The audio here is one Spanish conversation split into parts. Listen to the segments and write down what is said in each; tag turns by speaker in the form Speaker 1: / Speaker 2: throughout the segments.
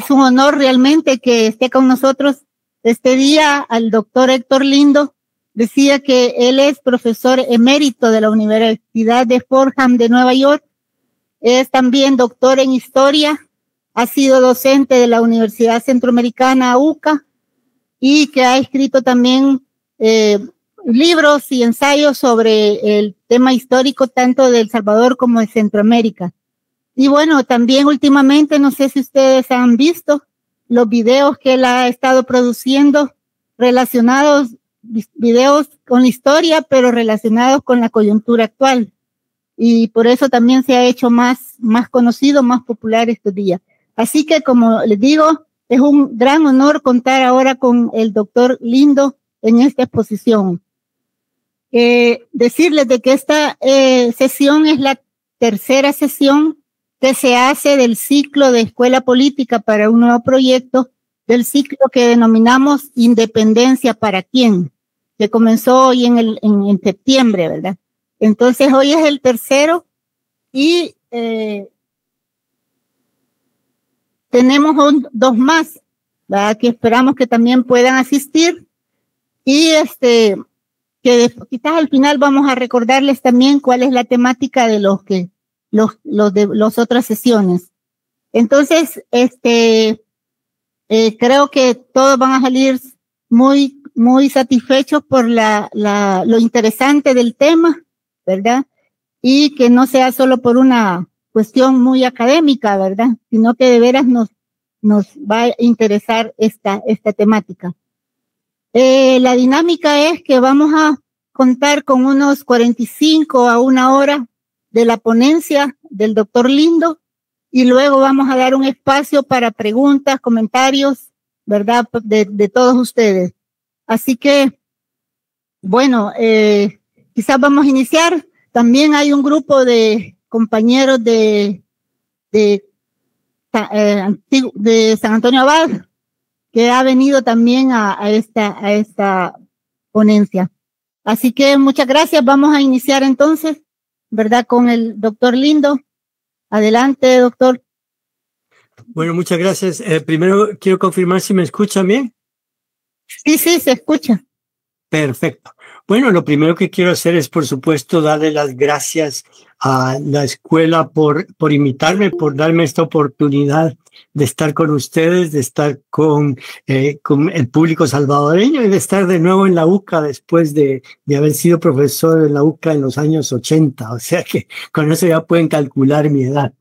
Speaker 1: es un honor realmente que esté con nosotros este día. Al doctor Héctor Lindo, decía que él es profesor emérito de la Universidad de Fordham de Nueva York, es también doctor en historia, ha sido docente de la Universidad Centroamericana UCA y que ha escrito también libros y ensayos sobre el tema histórico tanto de El Salvador como de Centroamérica. Y bueno, también últimamente, no sé si ustedes han visto los videos que él ha estado produciendo relacionados, videos con la historia, pero relacionados con la coyuntura actual. Y por eso también se ha hecho más conocido, más popular estos días. Así que, como les digo, es un gran honor contar ahora con el doctor Lindo en esta exposición. Decirles de que esta sesión es la tercera sesión que se hace del ciclo de Escuela Política para un nuevo proyecto, del ciclo que denominamos Independencia para quién, que comenzó hoy en septiembre, ¿verdad? Entonces hoy es el tercero y tenemos dos más, ¿verdad? Que esperamos que también puedan asistir y que quizás al final vamos a recordarles también cuál es la temática de de las otras sesiones. Entonces, creo que todos van a salir muy satisfechos por lo interesante del tema, ¿verdad? Y que no sea solo por una cuestión muy académica, ¿verdad? Sino que de veras nos va a interesar esta temática. La dinámica es que vamos a contar con unos 45 a una hora de la ponencia del doctor Lindo y luego vamos a dar un espacio para preguntas, comentarios, ¿verdad? De todos ustedes. Así que, bueno, quizás vamos a iniciar. También hay un grupo de compañeros de San Antonio Abad que ha venido también a esta ponencia. Así que muchas gracias. Vamos a iniciar entonces, ¿verdad? Con el doctor Lindo. Adelante, doctor.
Speaker 2: Bueno, muchas gracias. Primero quiero confirmar si me escuchan bien.
Speaker 1: Sí, se escucha.
Speaker 2: Perfecto. Bueno, lo primero que quiero hacer es, por supuesto, darle las gracias a la escuela por invitarme, por darme esta oportunidad de estar con ustedes, de estar con el público salvadoreño y de estar de nuevo en la UCA después de haber sido profesor en la UCA en los años 80. O sea que con eso ya pueden calcular mi edad.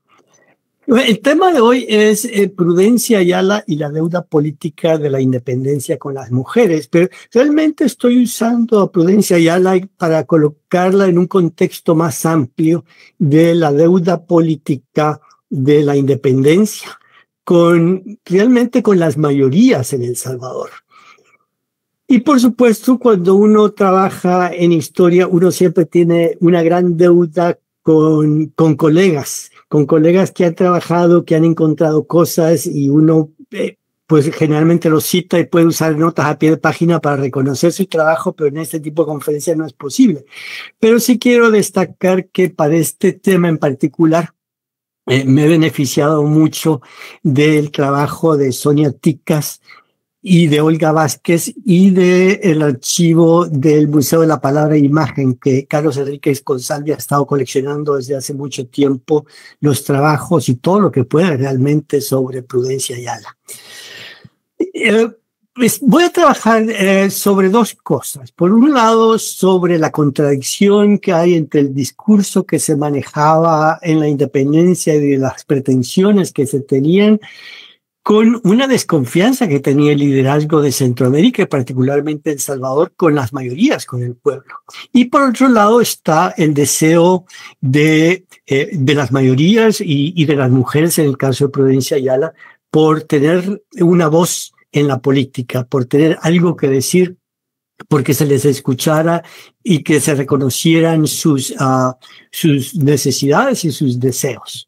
Speaker 2: El tema de hoy es Prudencia Ayala y la deuda política de la independencia con las mujeres, pero realmente estoy usando a Prudencia Ayala para colocarla en un contexto más amplio de la deuda política de la independencia, realmente con las mayorías en El Salvador. Y por supuesto, cuando uno trabaja en historia, uno siempre tiene una gran deuda con colegas que han trabajado, que han encontrado cosas y uno pues generalmente los cita y puede usar notas a pie de página para reconocer su trabajo, pero en este tipo de conferencias no es posible. Pero sí quiero destacar que para este tema en particular me he beneficiado mucho del trabajo de Sonia Ticas y de Olga Vázquez y del archivo del Museo de la Palabra e Imagen que Carlos Enríquez Consalvi ha estado coleccionando desde hace mucho tiempo, los trabajos y todo lo que pueda realmente sobre Prudencia Ayala. Pues voy a trabajar sobre dos cosas. Por un lado, sobre la contradicción que hay entre el discurso que se manejaba en la independencia y de las pretensiones que se tenían con una desconfianza que tenía el liderazgo de Centroamérica y particularmente El Salvador con las mayorías, con el pueblo. Y por otro lado está el deseo de las mayorías y de las mujeres, en el caso de Prudencia Ayala, por tener una voz en la política, por tener algo que decir, porque se les escuchara y que se reconocieran sus necesidades y sus deseos.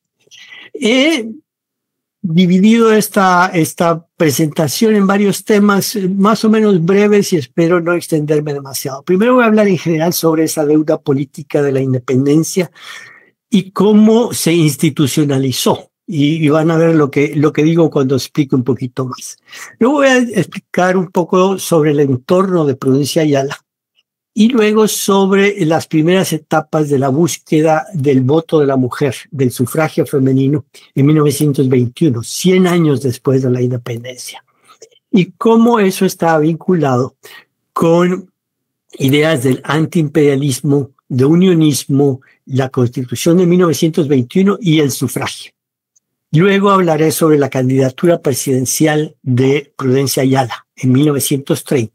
Speaker 2: Dividido esta presentación en varios temas más o menos breves y espero no extenderme demasiado. Primero voy a hablar en general sobre esa deuda política de la independencia y cómo se institucionalizó y van a ver lo que digo cuando explique un poquito más. Yo voy a explicar un poco sobre el entorno de Prudencia Ayala y luego sobre las primeras etapas de la búsqueda del voto de la mujer, del sufragio femenino en 1921, 100 años después de la independencia. Y cómo eso está vinculado con ideas del antiimperialismo, de unionismo, la Constitución de 1921 y el sufragio. Luego hablaré sobre la candidatura presidencial de Prudencia Ayala en 1930.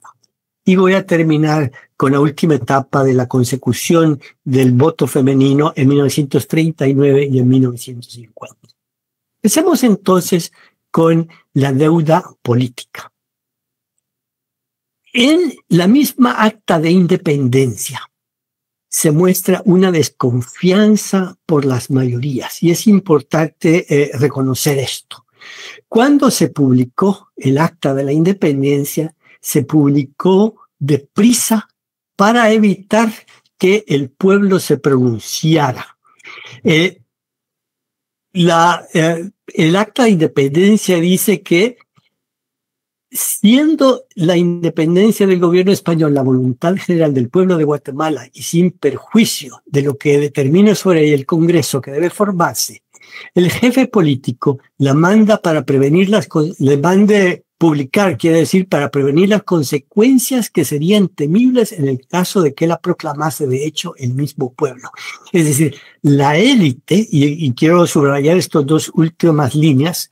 Speaker 2: Y voy a terminar con la última etapa de la consecución del voto femenino en 1939 y en 1950. Empecemos entonces con la deuda política. En la misma acta de independencia se muestra una desconfianza por las mayorías y es importante reconocer esto. Cuando se publicó el acta de la independencia, se publicó deprisa para evitar que el pueblo se pronunciara. El acta de independencia dice que siendo la independencia del gobierno español la voluntad general del pueblo de Guatemala y sin perjuicio de lo que determine sobre el Congreso que debe formarse, el jefe político la manda para prevenir le mande publicar, quiere decir para prevenir las consecuencias que serían temibles en el caso de que la proclamase de hecho el mismo pueblo. Es decir, la élite, y quiero subrayar estas dos últimas líneas,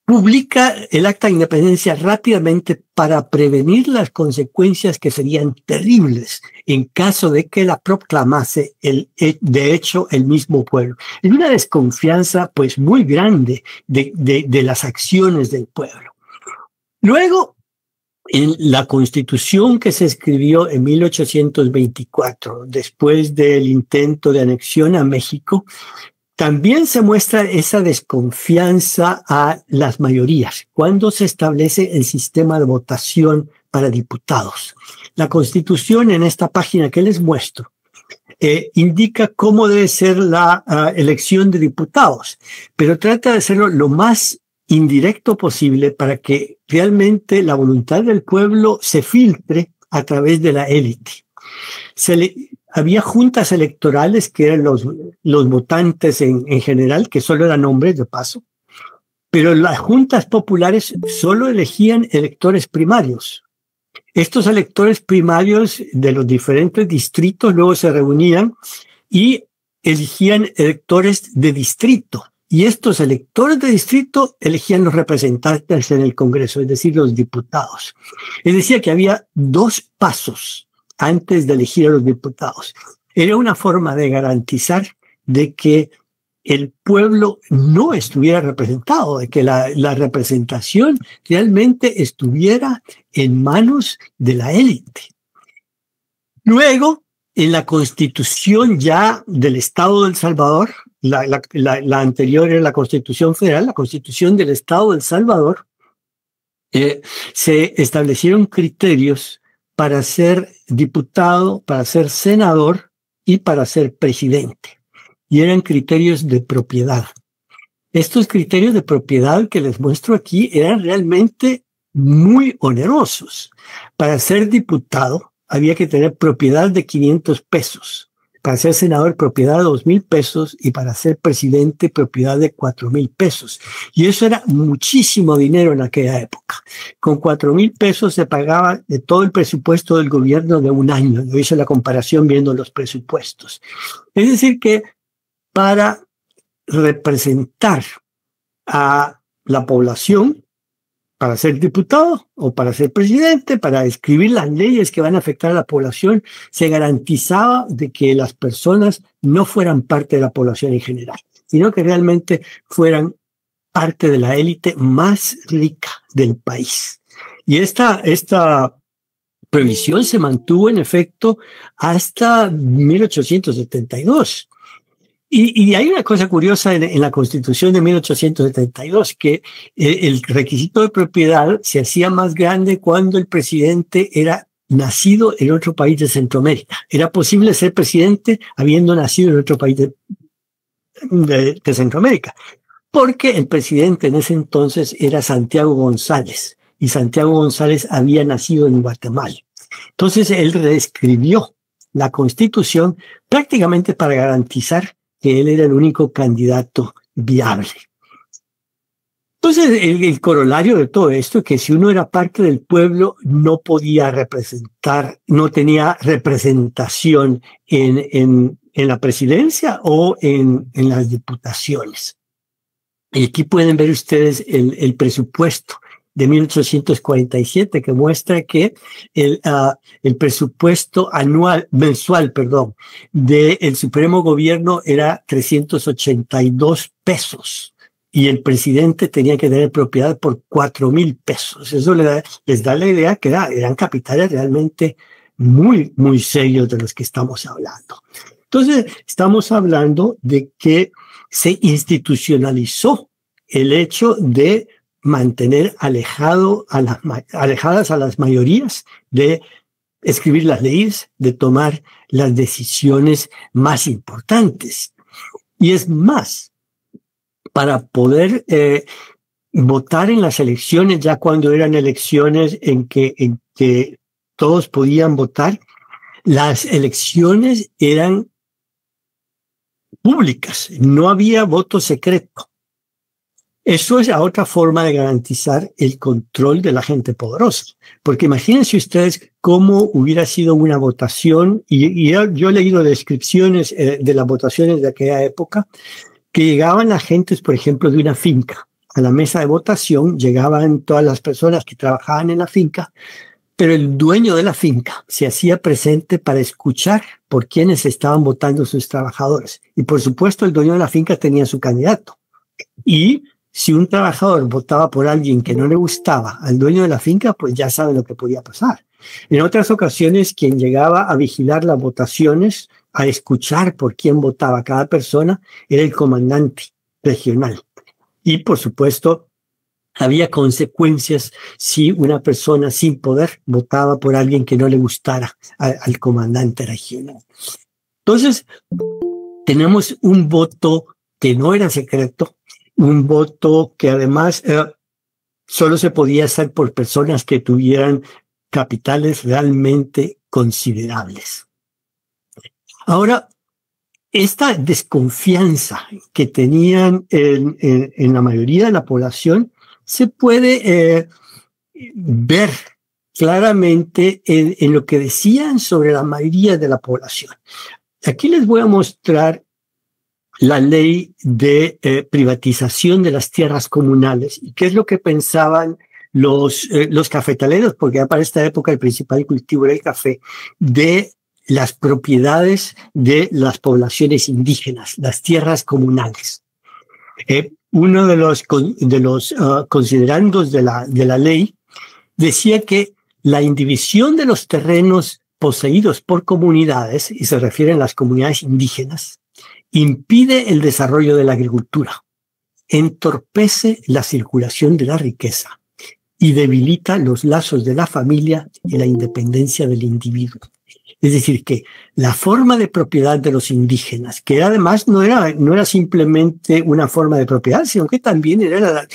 Speaker 2: publica el acta de independencia rápidamente para prevenir las consecuencias que serían terribles en caso de que la proclamase de hecho el mismo pueblo. Es una desconfianza pues muy grande de las acciones del pueblo. Luego, en la Constitución que se escribió en 1824, después del intento de anexión a México, también se muestra esa desconfianza a las mayorías cuando se establece el sistema de votación para diputados. La Constitución, en esta página que les muestro, indica cómo debe ser la elección de diputados, pero trata de hacerlo lo más indirecto posible para que realmente la voluntad del pueblo se filtre a través de la élite. Había juntas electorales que eran los votantes en general, que solo eran hombres de paso, pero las juntas populares solo elegían electores primarios. Estos electores primarios de los diferentes distritos luego se reunían y elegían electores de distrito. Y estos electores de distrito elegían los representantes en el Congreso, es decir, los diputados. Es decir, que había dos pasos antes de elegir a los diputados. Era una forma de garantizar de que el pueblo no estuviera representado, de que la representación realmente estuviera en manos de la élite. Luego, en la Constitución ya del Estado de El Salvador, la anterior era la Constitución Federal, la Constitución del Estado de El Salvador, se establecieron criterios para ser diputado, para ser senador y para ser presidente. Y eran criterios de propiedad. Estos criterios de propiedad que les muestro aquí eran realmente muy onerosos. Para ser diputado había que tener propiedad de 500 pesos. Para ser senador, propiedad de 2,000 pesos y para ser presidente, propiedad de 4,000 pesos. Y eso era muchísimo dinero en aquella época. Con 4,000 pesos se pagaba de todo el presupuesto del gobierno de un año. Yo hice la comparación viendo los presupuestos. Es decir que para representar a la población, para ser diputado o para ser presidente, para escribir las leyes que van a afectar a la población, se garantizaba de que las personas no fueran parte de la población en general, sino que realmente fueran parte de la élite más rica del país. Y esta previsión se mantuvo en efecto hasta 1872. Y hay una cosa curiosa en la Constitución de 1872, que el requisito de propiedad se hacía más grande cuando el presidente era nacido en otro país de Centroamérica. Era posible ser presidente habiendo nacido en otro país de Centroamérica, porque el presidente en ese entonces era Santiago González, y Santiago González había nacido en Guatemala. Entonces él reescribió la Constitución prácticamente para garantizar que él era el único candidato viable. Entonces, el corolario de todo esto es que si uno era parte del pueblo, no podía representar, no tenía representación en la presidencia o en las diputaciones. Y aquí pueden ver ustedes el presupuesto de 1847 que muestra que el presupuesto mensual, del Supremo Gobierno era 382 pesos. Y el presidente tenía que tener propiedad por 4,000 pesos. Eso les da la idea que eran capitales realmente muy, muy serios de los que estamos hablando. Entonces, estamos hablando de que se institucionalizó el hecho de mantener alejadas a las mayorías, de escribir las leyes, de tomar las decisiones más importantes. Y es más, para poder votar en las elecciones, ya cuando eran elecciones en que todos podían votar, las elecciones eran públicas, no había voto secreto. Eso es la otra forma de garantizar el control de la gente poderosa. Porque imagínense ustedes cómo hubiera sido una votación, y yo he leído descripciones de las votaciones de aquella época, que llegaban las gentes, por ejemplo, de una finca. A la mesa de votación llegaban todas las personas que trabajaban en la finca, pero el dueño de la finca se hacía presente para escuchar por quiénes estaban votando sus trabajadores. Y por supuesto, el dueño de la finca tenía su candidato. Y si un trabajador votaba por alguien que no le gustaba al dueño de la finca, pues ya saben lo que podía pasar. En otras ocasiones, quien llegaba a vigilar las votaciones, a escuchar por quién votaba cada persona, era el comandante regional. Y por supuesto, había consecuencias si una persona sin poder votaba por alguien que no le gustara al comandante regional. Entonces, tenemos un voto que no era secreto, un voto que además solo se podía hacer por personas que tuvieran capitales realmente considerables. Ahora, esta desconfianza que tenían en la mayoría de la población se puede ver claramente en lo que decían sobre la mayoría de la población. Aquí les voy a mostrar la ley de privatización de las tierras comunales y qué es lo que pensaban los cafetaleros, porque ya para esta época el principal cultivo era el café, de las propiedades de las poblaciones indígenas, las tierras comunales. Uno de los considerandos de la ley decía que la indivisión de los terrenos poseídos por comunidades, y se refieren a las comunidades indígenas, impide el desarrollo de la agricultura, entorpece la circulación de la riqueza y debilita los lazos de la familia y la independencia del individuo. Es decir, que la forma de propiedad de los indígenas, que además no era simplemente una forma de propiedad, sino que también era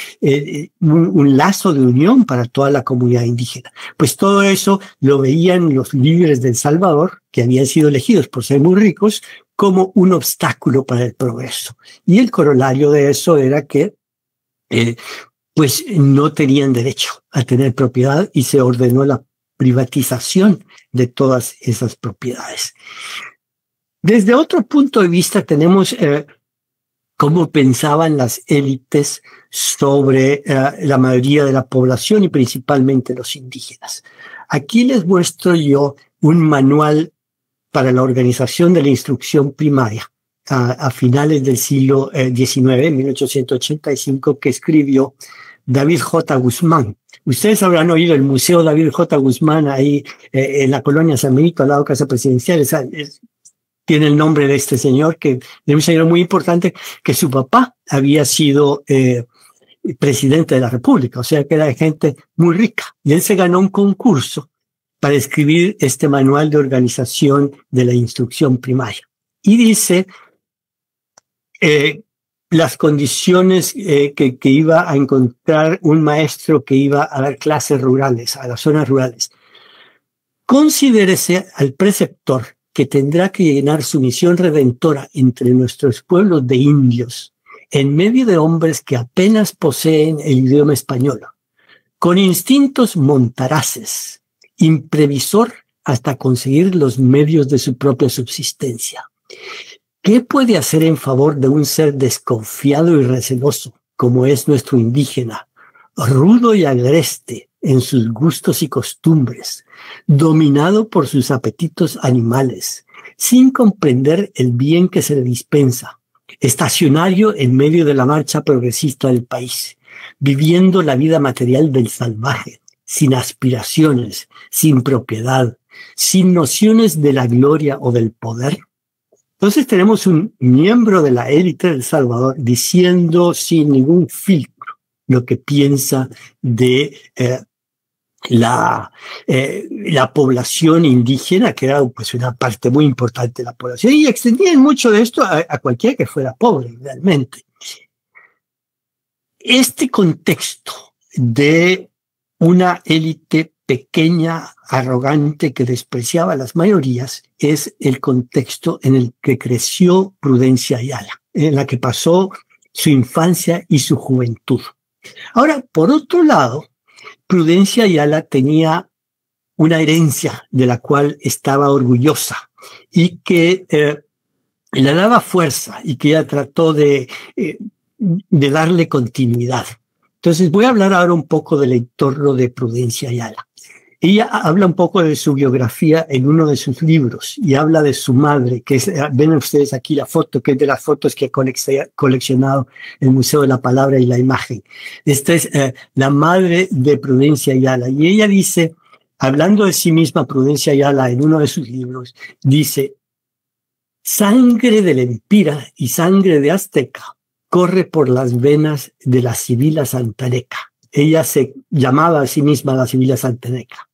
Speaker 2: un lazo de unión para toda la comunidad indígena. Pues todo eso lo veían los líderes de El Salvador, que habían sido elegidos por ser muy ricos, como un obstáculo para el progreso. Y el corolario de eso era que pues no tenían derecho a tener propiedad y se ordenó la privatización de todas esas propiedades. Desde otro punto de vista tenemos cómo pensaban las élites sobre la mayoría de la población y principalmente los indígenas. Aquí les muestro yo un manual para la organización de la instrucción primaria a finales del siglo XIX, en 1885, que escribió David J. Guzmán. Ustedes habrán oído el Museo David J. Guzmán ahí en la colonia San Benito, al lado de Casa Presidencial. Tiene el nombre de este señor, que de un señor muy importante, que su papá había sido presidente de la República, o sea que era de gente muy rica. Y él se ganó un concurso para escribir este manual de organización de la instrucción primaria. Y dice las condiciones que iba a encontrar un maestro que iba a dar clases rurales, a las zonas rurales. Considérese al preceptor que tendrá que llenar su misión redentora entre nuestros pueblos de indios, en medio de hombres que apenas poseen el idioma español, con instintos montaraces, imprevisor hasta conseguir los medios de su propia subsistencia. ¿Qué puede hacer en favor de un ser desconfiado y receloso, como es nuestro indígena, rudo y agreste en sus gustos y costumbres, dominado por sus apetitos animales, sin comprender el bien que se le dispensa, estacionario en medio de la marcha progresista del país, viviendo la vida material del salvaje, sin aspiraciones, sin propiedad, sin nociones de la gloria o del poder? Entonces tenemos un miembro de la élite del Salvador diciendo sin ningún filtro lo que piensa de la población indígena, que era pues una parte muy importante de la población, y extendían mucho de esto a cualquiera que fuera pobre realmente. Este contexto de una élite pequeña, arrogante, que despreciaba a las mayorías, es el contexto en el que creció Prudencia Ayala, en la que pasó su infancia y su juventud. Ahora, por otro lado, Prudencia Ayala tenía una herencia de la cual estaba orgullosa y que le daba fuerza y que ella trató de darle continuidad. Entonces voy a hablar ahora un poco del entorno de Prudencia Ayala. Ella habla un poco de su biografía en uno de sus libros y habla de su madre, que es, ven ustedes aquí la foto, que es de las fotos que ha coleccionado el Museo de la Palabra y la Imagen. Esta es la madre de Prudencia Ayala. Y ella dice, hablando de sí misma, Prudencia Ayala, en uno de sus libros, dice: sangre de Lempira y sangre de Azteca corre por las venas de la Sibila Santaneca. Ella se llamaba a sí misma la Sibila Santaneca.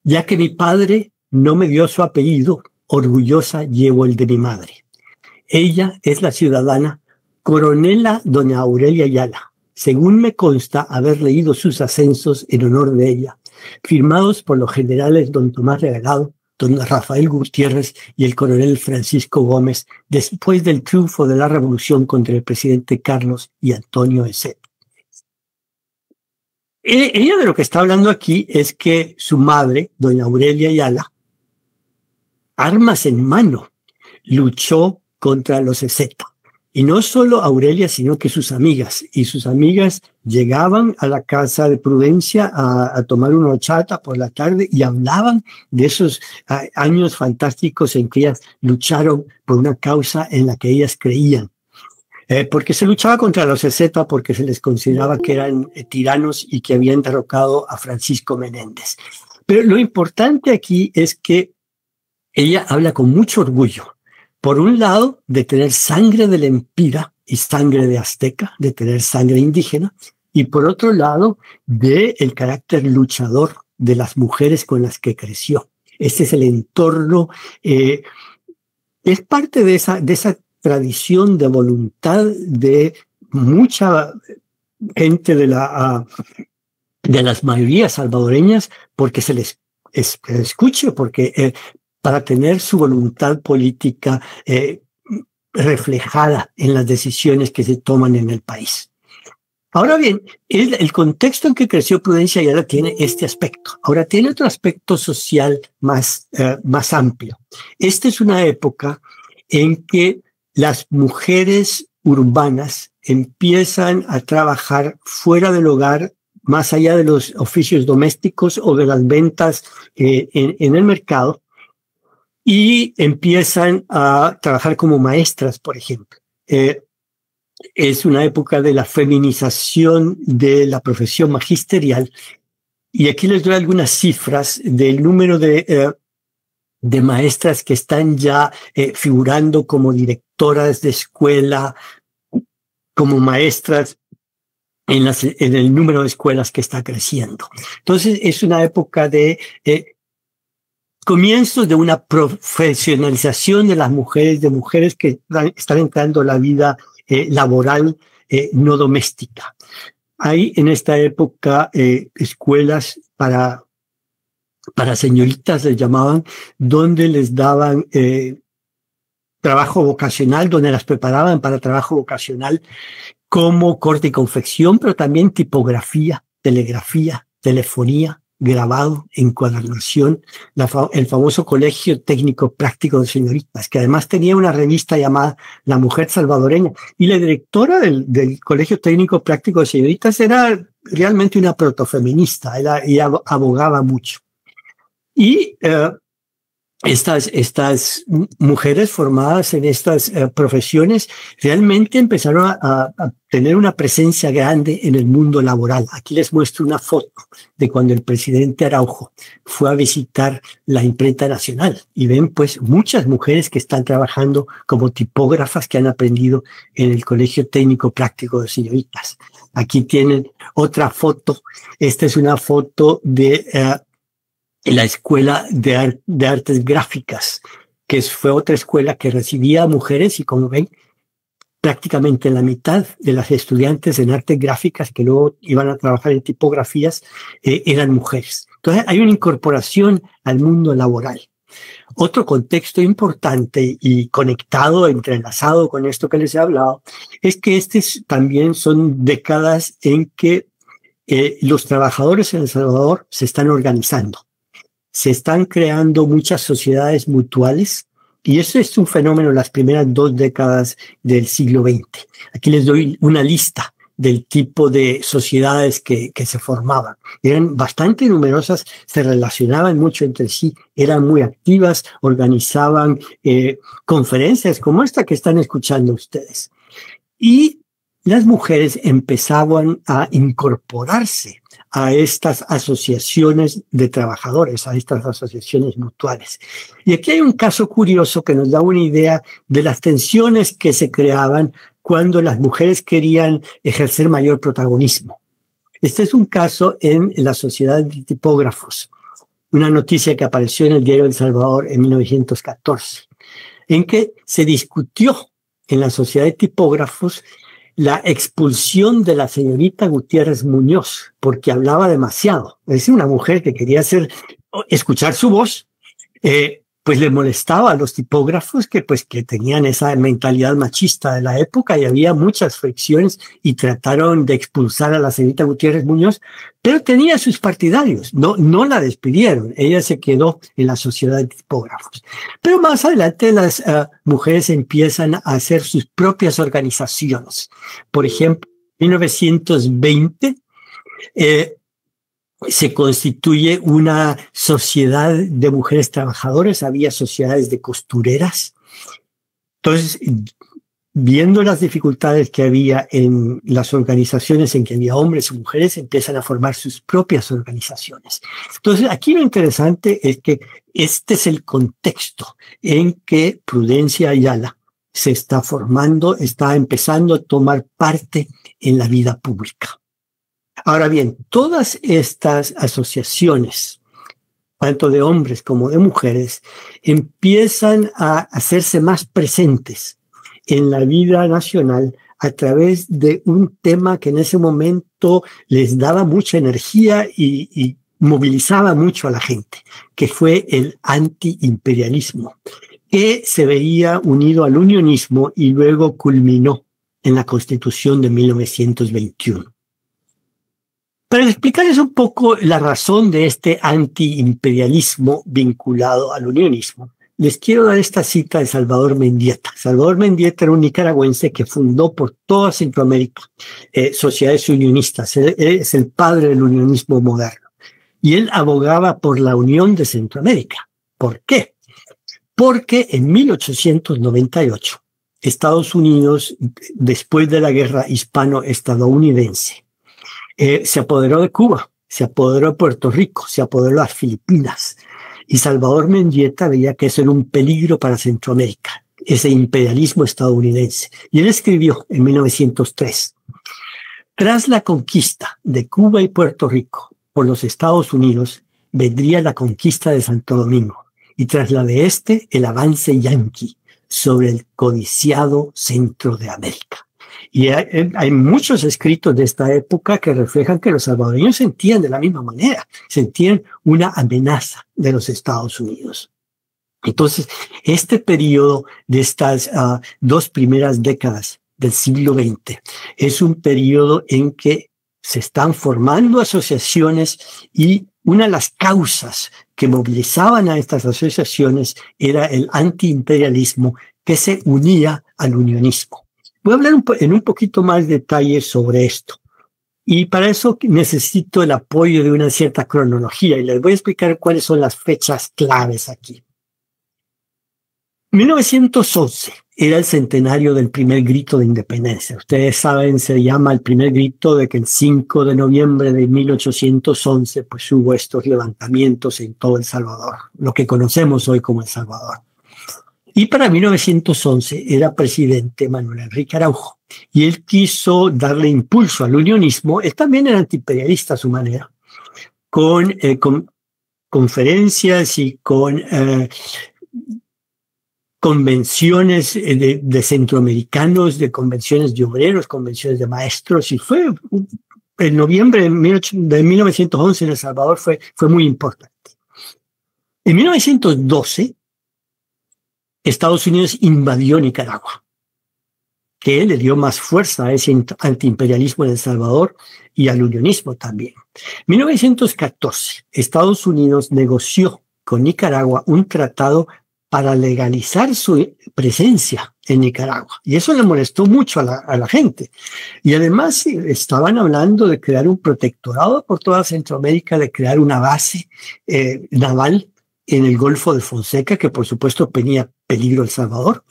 Speaker 2: Ya que mi padre no me dio su apellido, orgullosa llevo el de mi madre. Ella es la ciudadana Coronela Doña Aurelia Ayala, según me consta haber leído sus ascensos en honor de ella, firmados por los generales don Tomás Regalado, don Rafael Gutiérrez y el coronel Francisco Gómez, después del triunfo de la revolución contra el presidente Carlos y Antonio Ezet. Ella de lo que está hablando aquí es que su madre, doña Aurelia Ayala, armas en mano, luchó contra los Ezet. Y no solo Aurelia, sino que sus amigas. Y sus amigas llegaban a la casa de Prudencia a tomar una horchata por la tarde y hablaban de esos años fantásticos en que ellas lucharon por una causa en la que ellas creían. Porque se luchaba contra los Ezeta, porque se les consideraba que eran tiranos y que habían derrocado a Francisco Menéndez. Pero lo importante aquí es que ella habla con mucho orgullo. Por un lado, de tener sangre de Lempira y sangre de Azteca, de tener sangre indígena, y por otro lado, del carácter luchador de las mujeres con las que creció. Este es el entorno, es parte de esa tradición de voluntad de mucha gente de las mayorías salvadoreñas, porque se les escuche, porque para tener su voluntad política reflejada en las decisiones que se toman en el país. Ahora bien, el contexto en que creció Prudencia Ayala tiene este aspecto. Ahora tiene otro aspecto social más amplio. Esta es una época en que las mujeres urbanas empiezan a trabajar fuera del hogar, más allá de los oficios domésticos o de las ventas en el mercado, y empiezan a trabajar como maestras, por ejemplo. Es una época de la feminización de la profesión magisterial, y aquí les doy algunas cifras del número de maestras que están ya figurando como directoras de escuela, como maestras en el número de escuelas que está creciendo. Entonces es una época de comienzos de una profesionalización de las mujeres, de mujeres que están entrando a la vida laboral no doméstica. Hay en esta época escuelas para señoritas, les llamaban, donde les daban trabajo vocacional, donde las preparaban para trabajo vocacional como corte y confección, pero también tipografía, telegrafía, telefonía, grabado, encuadernación, el famoso Colegio Técnico Práctico de Señoritas, que además tenía una revista llamada La Mujer Salvadoreña, y la directora del Colegio Técnico Práctico de Señoritas era realmente una protofeminista, y abogaba mucho. Y estas mujeres formadas en estas profesiones realmente empezaron a tener una presencia grande en el mundo laboral. Aquí les muestro una foto de cuando el presidente Araujo fue a visitar la imprenta nacional, y ven pues muchas mujeres que están trabajando como tipógrafas que han aprendido en el Colegio Técnico Práctico de Señoritas. Aquí tienen otra foto. Esta es una foto de la Escuela de Artes Gráficas, que fue otra escuela que recibía a mujeres, y como ven, prácticamente la mitad de las estudiantes en artes gráficas que luego iban a trabajar en tipografías eran mujeres. Entonces hay una incorporación al mundo laboral. Otro contexto importante y conectado, entrelazado con esto que les he hablado, es que también son décadas en que los trabajadores en El Salvador se están organizando. Se están creando muchas sociedades mutuales, y eso es un fenómeno en las primeras 2 décadas del siglo XX. Aquí les doy una lista del tipo de sociedades que se formaban. Eran bastante numerosas, se relacionaban mucho entre sí, eran muy activas, organizaban conferencias como esta que están escuchando ustedes. Y las mujeres empezaban a incorporarse a estas asociaciones de trabajadores, a estas asociaciones mutuales. Y aquí hay un caso curioso que nos da una idea de las tensiones que se creaban cuando las mujeres querían ejercer mayor protagonismo. Este es un caso en la Sociedad de Tipógrafos, una noticia que apareció en el diario El Salvador en 1914, en que se discutió en la Sociedad de Tipógrafos la expulsión de la señorita Gutiérrez Muñoz, porque hablaba demasiado. Es decir, una mujer que quería escuchar su voz, pues le molestaba a los tipógrafos que tenían esa mentalidad machista de la época, y había muchas fricciones, y trataron de expulsar a la señorita Gutiérrez Muñoz, pero tenía sus partidarios. No la despidieron. Ella se quedó en la Sociedad de Tipógrafos. Pero más adelante las mujeres empiezan a hacer sus propias organizaciones. Por ejemplo, en 1920, se constituye una sociedad de mujeres trabajadoras, había sociedades de costureras. Entonces, viendo las dificultades que había en las organizaciones en que había hombres y mujeres, empiezan a formar sus propias organizaciones. Entonces, aquí lo interesante es que este es el contexto en que Prudencia Ayala se está formando, está empezando a tomar parte en la vida pública. Ahora bien, todas estas asociaciones, tanto de hombres como de mujeres, empiezan a hacerse más presentes en la vida nacional a través de un tema que en ese momento les daba mucha energía y movilizaba mucho a la gente, que fue el antiimperialismo, que se veía unido al unionismo y luego culminó en la Constitución de 1921. Para explicarles un poco la razón de este antiimperialismo vinculado al unionismo, les quiero dar esta cita de Salvador Mendieta. Salvador Mendieta era un nicaragüense que fundó por toda Centroamérica sociedades unionistas. Él es el padre del unionismo moderno. Y él abogaba por la unión de Centroamérica. ¿Por qué? Porque en 1898, Estados Unidos, después de la guerra hispano-estadounidense, se apoderó de Cuba, se apoderó de Puerto Rico, se apoderó de las Filipinas. Y Salvador Mendieta veía que eso era un peligro para Centroamérica, ese imperialismo estadounidense. Y él escribió en 1903, tras la conquista de Cuba y Puerto Rico por los Estados Unidos, vendría la conquista de Santo Domingo. y tras la de el avance yanqui sobre el codiciado centro de América. Y hay muchos escritos de esta época que reflejan que los salvadoreños sentían de la misma manera, sentían una amenaza de los Estados Unidos. Entonces, este periodo de estas dos primeras décadas del siglo XX es un periodo en que se están formando asociaciones y una de las causas que movilizaban a estas asociaciones era el antiimperialismo que se unía al unionismo. Voy a hablar en un poquito más detalle sobre esto. Y para eso necesito el apoyo de una cierta cronología y les voy a explicar cuáles son las fechas claves aquí. 1911 era el centenario del primer grito de independencia. Ustedes saben, se llama el primer grito de que el 5 de noviembre de 1811 pues hubo estos levantamientos en todo El Salvador, lo que conocemos hoy como El Salvador. Y para 1911 era presidente Manuel Enrique Araujo y él quiso darle impulso al unionismo. Él también era antiimperialista a su manera, con conferencias y con convenciones de centroamericanos, de convenciones de obreros, convenciones de maestros, y fue en noviembre de 1911 en El Salvador fue muy importante. En 1912, Estados Unidos invadió Nicaragua, que le dio más fuerza a ese antiimperialismo en El Salvador y al unionismo también. En 1914, Estados Unidos negoció con Nicaragua un tratado para legalizar su presencia en Nicaragua. Y eso le molestó mucho a la gente. Y además estaban hablando de crear un protectorado por toda Centroamérica, de crear una base naval en el Golfo de Fonseca, que por supuesto ponía peligro El Salvador.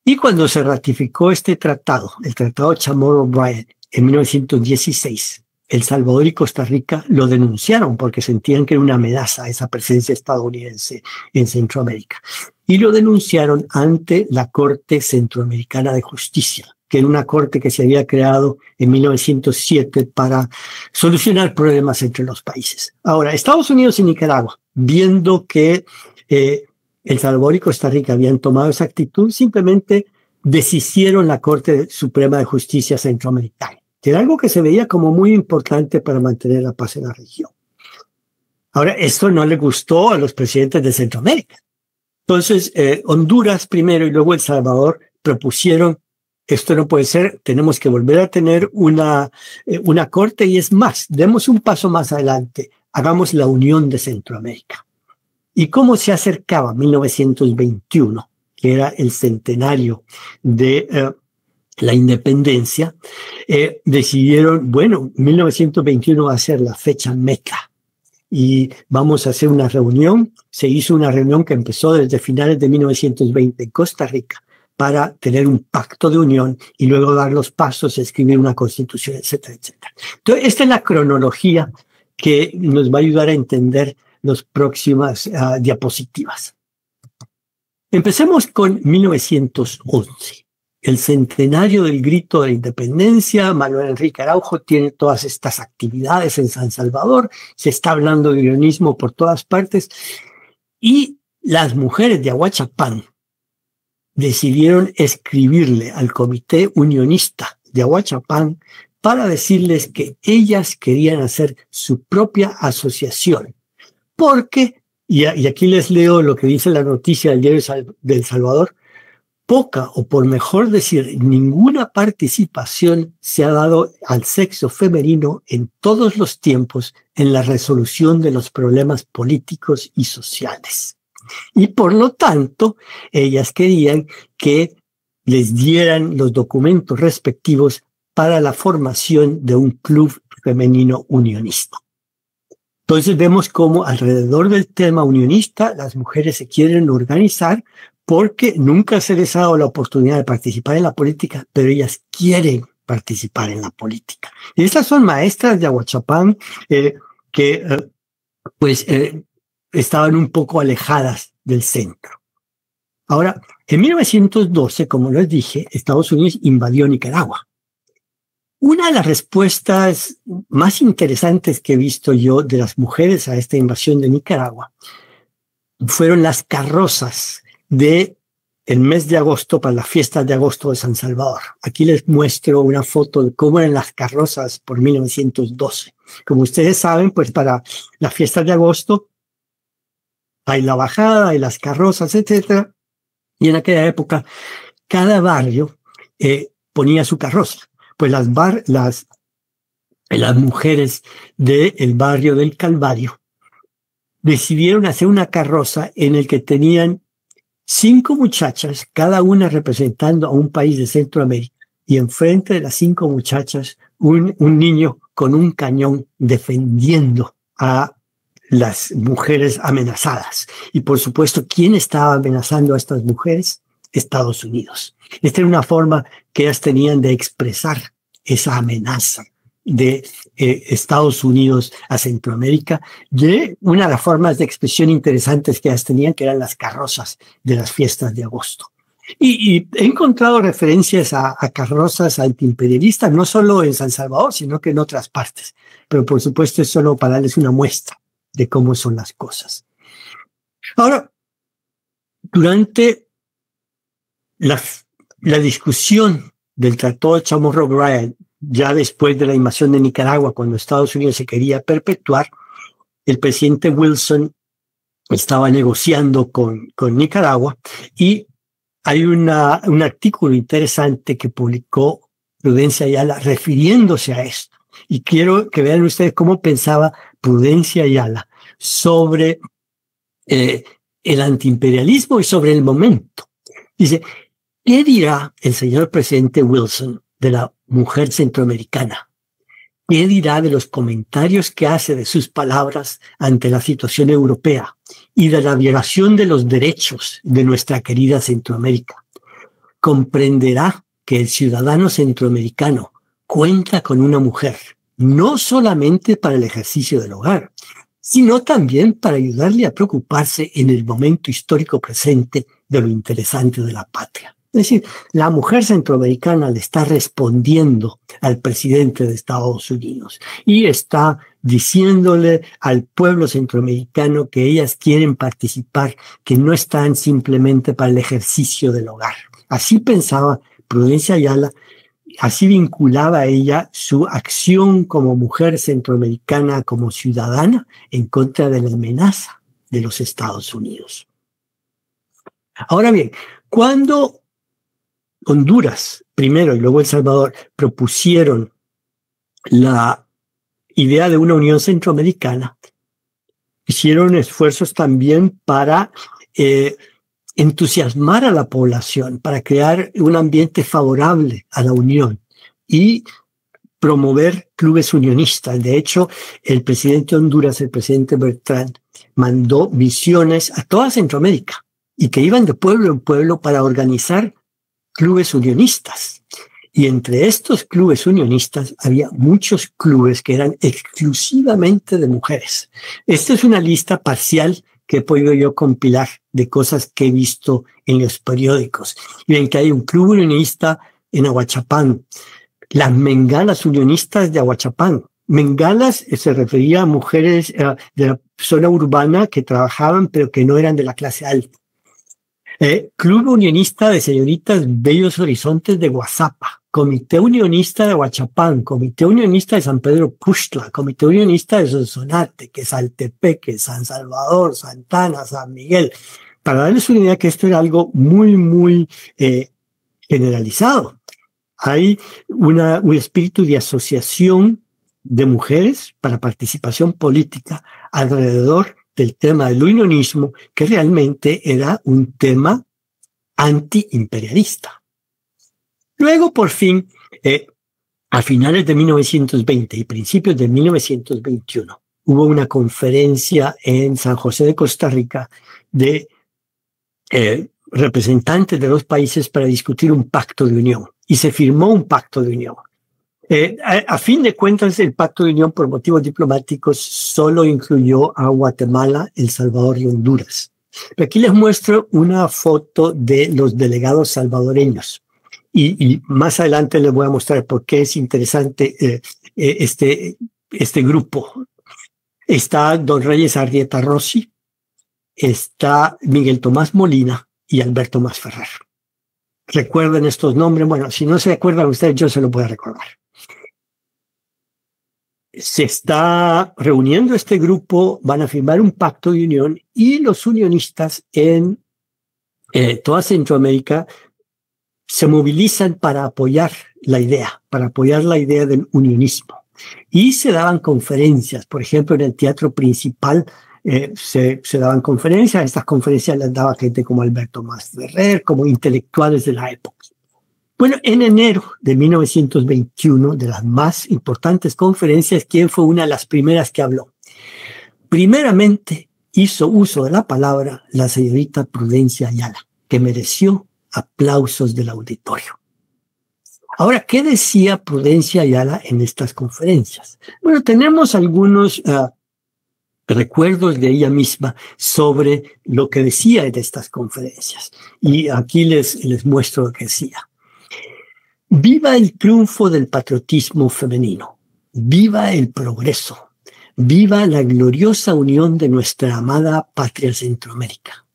Speaker 2: Y cuando se ratificó este tratado, el Tratado Chamorro-Bryan, en 1916, El Salvador y Costa Rica lo denunciaron porque sentían que era una amenaza a esa presencia estadounidense en Centroamérica. Y lo denunciaron ante la Corte Centroamericana de Justicia, que era una corte que se había creado en 1907 para solucionar problemas entre los países. Ahora, Estados Unidos y Nicaragua, viendo que El Salvador y Costa Rica habían tomado esa actitud, simplemente deshicieron la Corte Suprema de Justicia Centroamericana, que era algo que se veía como muy importante para mantener la paz en la región. Ahora, esto no le gustó a los presidentes de Centroamérica. Entonces, Honduras primero y luego El Salvador propusieron, esto no puede ser, tenemos que volver a tener una corte y es más, demos un paso más adelante, hagamos la Unión de Centroamérica. ¿Y cómo se acercaba 1921, que era el centenario de la independencia? Decidieron, bueno, 1921 va a ser la fecha meta y vamos a hacer una reunión. Se hizo una reunión que empezó desde finales de 1920 en Costa Rica para tener un pacto de unión y luego dar los pasos, escribir una constitución, etcétera, etcétera. Entonces, esta es la cronología que nos va a ayudar a entender las próximas diapositivas. Empecemos con 1911. El centenario del grito de la independencia. Manuel Enrique Araujo tiene todas estas actividades en San Salvador, se está hablando de unionismo por todas partes y las mujeres de Ahuachapán decidieron escribirle al Comité Unionista de Ahuachapán para decirles que ellas querían hacer su propia asociación, porque, y aquí les leo lo que dice la noticia del Diario del Salvador, poca, o por mejor decir, ninguna participación se ha dado al sexo femenino en todos los tiempos en la resolución de los problemas políticos y sociales. Y por lo tanto, ellas querían que les dieran los documentos respectivos para la formación de un club femenino unionista. Entonces vemos cómo alrededor del tema unionista las mujeres se quieren organizar porque nunca se les ha dado la oportunidad de participar en la política, pero ellas quieren participar en la política. Y estas son maestras de Ahuachapán que estaban un poco alejadas del centro. Ahora, en 1912, como les dije, Estados Unidos invadió Nicaragua. Una de las respuestas más interesantes que he visto yo de las mujeres a esta invasión de Nicaragua fueron las carrozas de el mes de agosto para las fiestas de agosto de San Salvador. Aquí les muestro una foto de cómo eran las carrozas por 1912. Como ustedes saben, pues para las fiestas de agosto hay la bajada, hay las carrozas, etcétera. Y en aquella época, cada barrio ponía su carroza. Pues las mujeres del barrio del Calvario decidieron hacer una carroza en el que tenían 5 muchachas, cada una representando a un país de Centroamérica, y enfrente de las 5 muchachas un niño con un cañón defendiendo a las mujeres amenazadas. Y por supuesto, ¿quién estaba amenazando a estas mujeres? Estados Unidos. Esta era una forma que ellas tenían de expresar esa amenaza de Estados Unidos a Centroamérica, de una de las formas de expresión interesantes que ellas tenían, que eran las carrozas de las fiestas de agosto. Y he encontrado referencias a carrozas antiimperialistas, no solo en San Salvador, sino que en otras partes. Pero por supuesto es solo para darles una muestra de cómo son las cosas. Ahora, durante la discusión del Tratado de Chamorro-Bryan, ya después de la invasión de Nicaragua, cuando Estados Unidos se quería perpetuar, el presidente Wilson estaba negociando con Nicaragua, y hay un artículo interesante que publicó Prudencia Ayala refiriéndose a esto. Y quiero que vean ustedes cómo pensaba Prudencia Ayala sobre el antiimperialismo y sobre el momento. Dice, ¿qué dirá el señor presidente Wilson de la mujer centroamericana? ¿Qué dirá de los comentarios que hace de sus palabras ante la situación europea y de la violación de los derechos de nuestra querida Centroamérica? Comprenderá que el ciudadano centroamericano cuenta con una mujer, no solamente para el ejercicio del hogar, sino también para ayudarle a preocuparse en el momento histórico presente de lo interesante de la patria. Es decir, la mujer centroamericana le está respondiendo al presidente de Estados Unidos y está diciéndole al pueblo centroamericano que ellas quieren participar, que no están simplemente para el ejercicio del hogar. Así pensaba Prudencia Ayala, así vinculaba ella su acción como mujer centroamericana, como ciudadana, en contra de la amenaza de los Estados Unidos. Ahora bien, cuando Honduras, primero y luego El Salvador, propusieron la idea de una unión centroamericana, hicieron esfuerzos también para entusiasmar a la población, para crear un ambiente favorable a la unión y promover clubes unionistas. De hecho, el presidente de Honduras, el presidente Bertrand, mandó misiones a toda Centroamérica y que iban de pueblo en pueblo para organizar clubes unionistas. Y entre estos clubes unionistas había muchos clubes que eran exclusivamente de mujeres. Esta es una lista parcial que he podido yo compilar de cosas que he visto en los periódicos. Y ven que hay un club unionista en Ahuachapán, las Mengalas unionistas de Ahuachapán. Mengalas se refería a mujeres de la zona urbana que trabajaban pero que no eran de la clase alta. Club Unionista de Señoritas Bellos Horizontes de Guazapa, Comité Unionista de Ahuachapán, Comité Unionista de San Pedro Puxtla, Comité Unionista de Sonsonate, que Saltepeque, San Salvador, Santana, San Miguel. Para darles una idea que esto era algo muy, muy generalizado. Hay un espíritu de asociación de mujeres para participación política alrededor del tema del unionismo, que realmente era un tema antiimperialista. Luego, por fin, a finales de 1920 y principios de 1921, hubo una conferencia en San José de Costa Rica de representantes de los países para discutir un pacto de unión, y se firmó un pacto de unión. A fin de cuentas, el pacto de unión por motivos diplomáticos solo incluyó a Guatemala, El Salvador y Honduras. Pero aquí les muestro una foto de los delegados salvadoreños. Y más adelante les voy a mostrar por qué es interesante este grupo. Está don Reyes Arrieta Rossi, está Miguel Tomás Molina y Alberto Masferrer. Recuerden estos nombres. Bueno, si no se acuerdan ustedes, yo se lo voy a recordar. Se está reuniendo este grupo, van a firmar un pacto de unión y los unionistas en toda Centroamérica se movilizan para apoyar la idea del unionismo. Y se daban conferencias, por ejemplo, en el Teatro Principal se daban conferencias. Estas conferencias las daba gente como Alberto Masferrer, como intelectuales de la época. Bueno, en enero de 1921, de las más importantes conferencias, ¿quién fue una de las primeras que habló? Primeramente hizo uso de la palabra la señorita Prudencia Ayala, que mereció aplausos del auditorio. Ahora, ¿qué decía Prudencia Ayala en estas conferencias? Bueno, tenemos algunos recuerdos de ella misma sobre lo que decía en estas conferencias. Y aquí les muestro lo que decía. Viva el triunfo del patriotismo femenino. Viva el progreso. Viva la gloriosa unión de nuestra amada patria Centroamérica.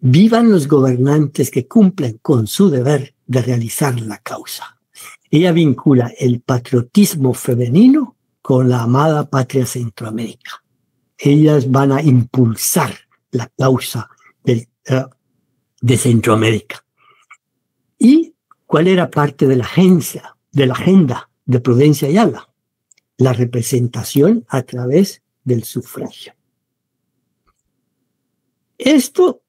Speaker 2: Vivan los gobernantes que cumplen con su deber de realizar la causa. Ella vincula el patriotismo femenino con la amada patria Centroamérica. Ellas van a impulsar la causa de Centroamérica. ¿Y cuál era parte de la agenda de Prudencia Ayala? La representación a través del sufragio. Esto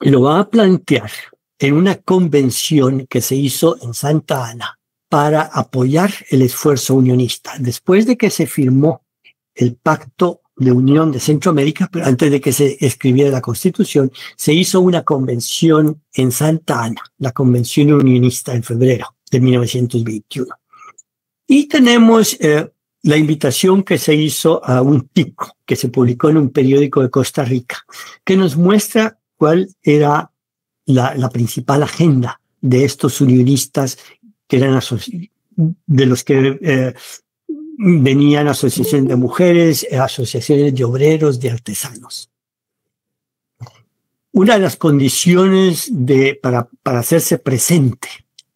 Speaker 2: lo va a plantear en una convención que se hizo en Santa Ana para apoyar el esfuerzo unionista. Después de que se firmó el Pacto de Unión de Centroamérica, pero antes de que se escribiera la Constitución, se hizo una convención en Santa Ana, la Convención Unionista en febrero de 1921. Y tenemos la invitación que se hizo a un tico que se publicó en un periódico de Costa Rica, que nos muestra cuál era la principal agenda de estos unionistas, que eran de los que venían asociaciones de mujeres, asociaciones de obreros, de artesanos. Una de las condiciones para hacerse presente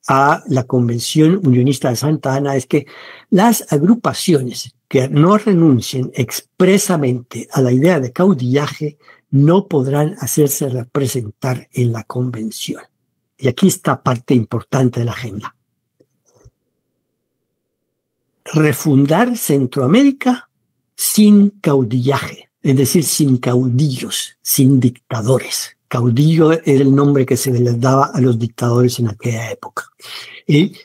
Speaker 2: a la Convención Unionista de Santa Ana es que las agrupaciones que no renuncien expresamente a la idea de caudillaje no podrán hacerse representar en la convención. Y aquí está parte importante de la agenda. Refundar Centroamérica sin caudillaje, es decir, sin caudillos, sin dictadores. Caudillo era el nombre que se les daba a los dictadores en aquella época. Y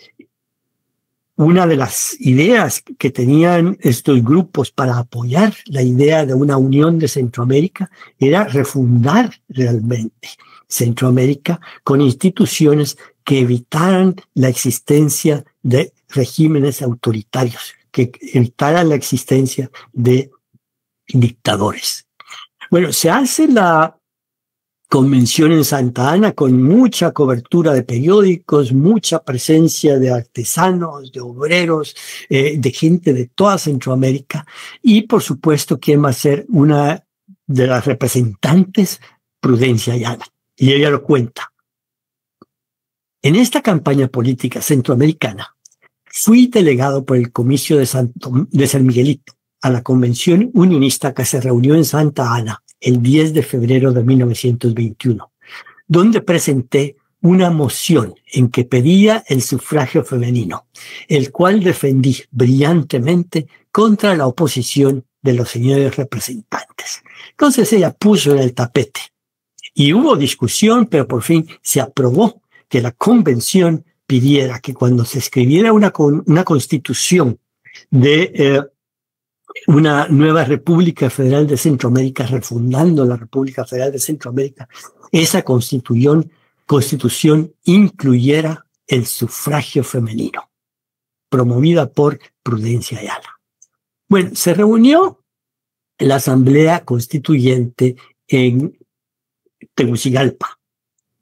Speaker 2: una de las ideas que tenían estos grupos para apoyar la idea de una unión de Centroamérica era refundar realmente Centroamérica con instituciones que evitaran la existencia de regímenes autoritarios, que evitaran la existencia de dictadores. Bueno, se hace la convención en Santa Ana con mucha cobertura de periódicos, mucha presencia de artesanos, de obreros, de gente de toda Centroamérica y, por supuesto, ¿quién va a ser una de las representantes? Prudencia Ayala. Y ella lo cuenta. En esta campaña política centroamericana, fui delegado por el Comicio de San Miguelito a la Convención Unionista que se reunió en Santa Ana el 10 de febrero de 1921, donde presenté una moción en que pedía el sufragio femenino, el cual defendí brillantemente contra la oposición de los señores representantes. Entonces ella puso en el tapete y hubo discusión, pero por fin se aprobó que la convención pidiera que cuando se escribiera una constitución de una nueva República Federal de Centroamérica, refundando la República Federal de Centroamérica, esa constitución incluyera el sufragio femenino, promovida por Prudencia Ayala. Bueno, se reunió la Asamblea Constituyente en Tegucigalpa,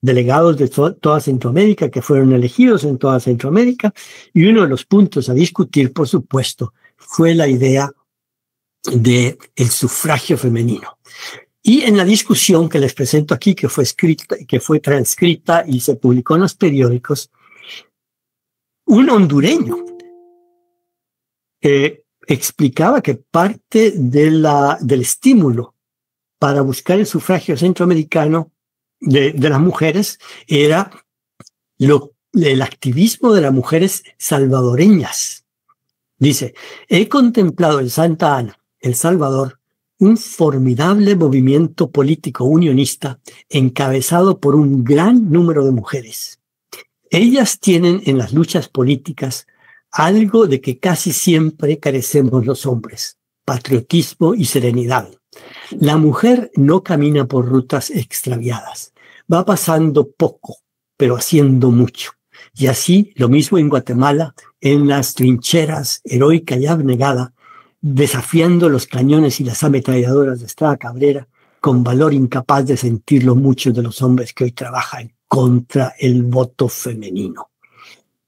Speaker 2: delegados de toda Centroamérica que fueron elegidos en toda Centroamérica, y uno de los puntos a discutir, por supuesto, fue la idea del sufragio femenino. Y en la discusión que les presento aquí, que fue transcrita y se publicó en los periódicos, un hondureño explicaba que parte del estímulo para buscar el sufragio centroamericano de las mujeres era el activismo de las mujeres salvadoreñas. Dice, he contemplado en Santa Ana, El Salvador, un formidable movimiento político unionista encabezado por un gran número de mujeres. Ellas tienen en las luchas políticas algo de que casi siempre carecemos los hombres: patriotismo y serenidad. La mujer no camina por rutas extraviadas, va pasando poco, pero haciendo mucho. Y así, lo mismo en Guatemala, en las trincheras, heroica y abnegada, desafiando los cañones y las ametralladoras de Estrada Cabrera, con valor incapaz de sentirlo muchos de los hombres que hoy trabajan contra el voto femenino.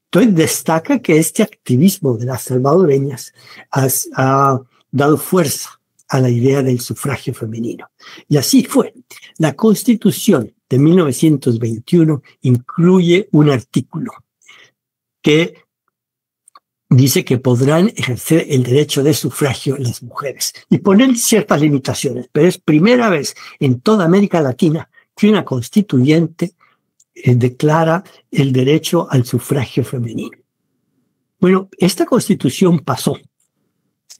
Speaker 2: Entonces destaca que este activismo de las salvadoreñas ha dado fuerza a la idea del sufragio femenino. Y así fue. La Constitución de 1921 incluye un artículo que dice que podrán ejercer el derecho de sufragio las mujeres y poner ciertas limitaciones, pero es primera vez en toda América Latina que una constituyente declara el derecho al sufragio femenino. Bueno, esta constitución pasó.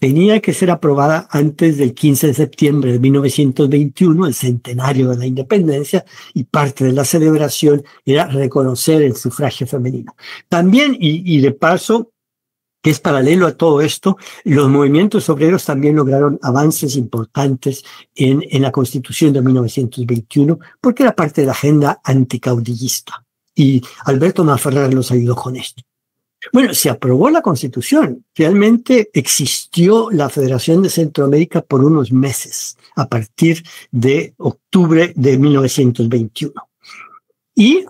Speaker 2: Tenía que ser aprobada antes del 15 de septiembre de 1921, el centenario de la independencia, y parte de la celebración era reconocer el sufragio femenino. También, y de paso, que es paralelo a todo esto, los movimientos obreros también lograron avances importantes en la Constitución de 1921, porque era parte de la agenda anticaudillista. Y Alberto Maferrer los ayudó con esto. Bueno, se aprobó la Constitución. Realmente existió la Federación de Centroamérica por unos meses, a partir de octubre de 1921. Y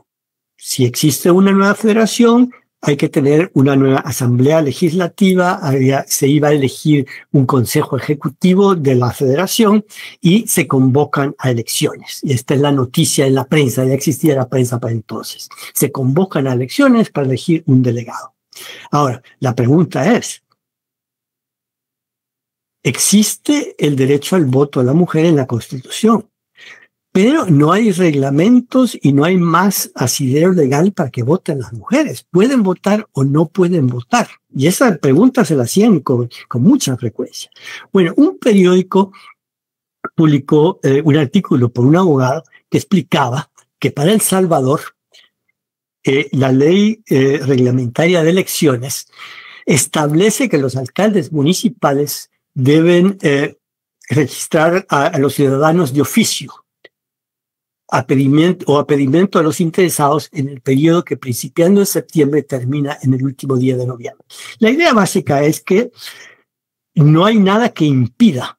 Speaker 2: si existe una nueva federación, hay que tener una nueva asamblea legislativa, se iba a elegir un consejo ejecutivo de la federación y se convocan a elecciones. Y esta es la noticia en la prensa, ya existía la prensa para entonces. Se convocan a elecciones para elegir un delegado. Ahora, la pregunta es, existe el derecho al voto de la mujer en la Constitución, pero no hay reglamentos y no hay más asidero legal para que voten las mujeres. ¿Pueden votar o no pueden votar? Y esa pregunta se la hacían con mucha frecuencia. Bueno, un periódico publicó un artículo por un abogado que explicaba que para El Salvador la ley reglamentaria de elecciones establece que los alcaldes municipales deben registrar a los ciudadanos de oficio, a pedimento de los interesados en el periodo que, principiando en septiembre, termina en el último día de noviembre. La idea básica es que no hay nada que impida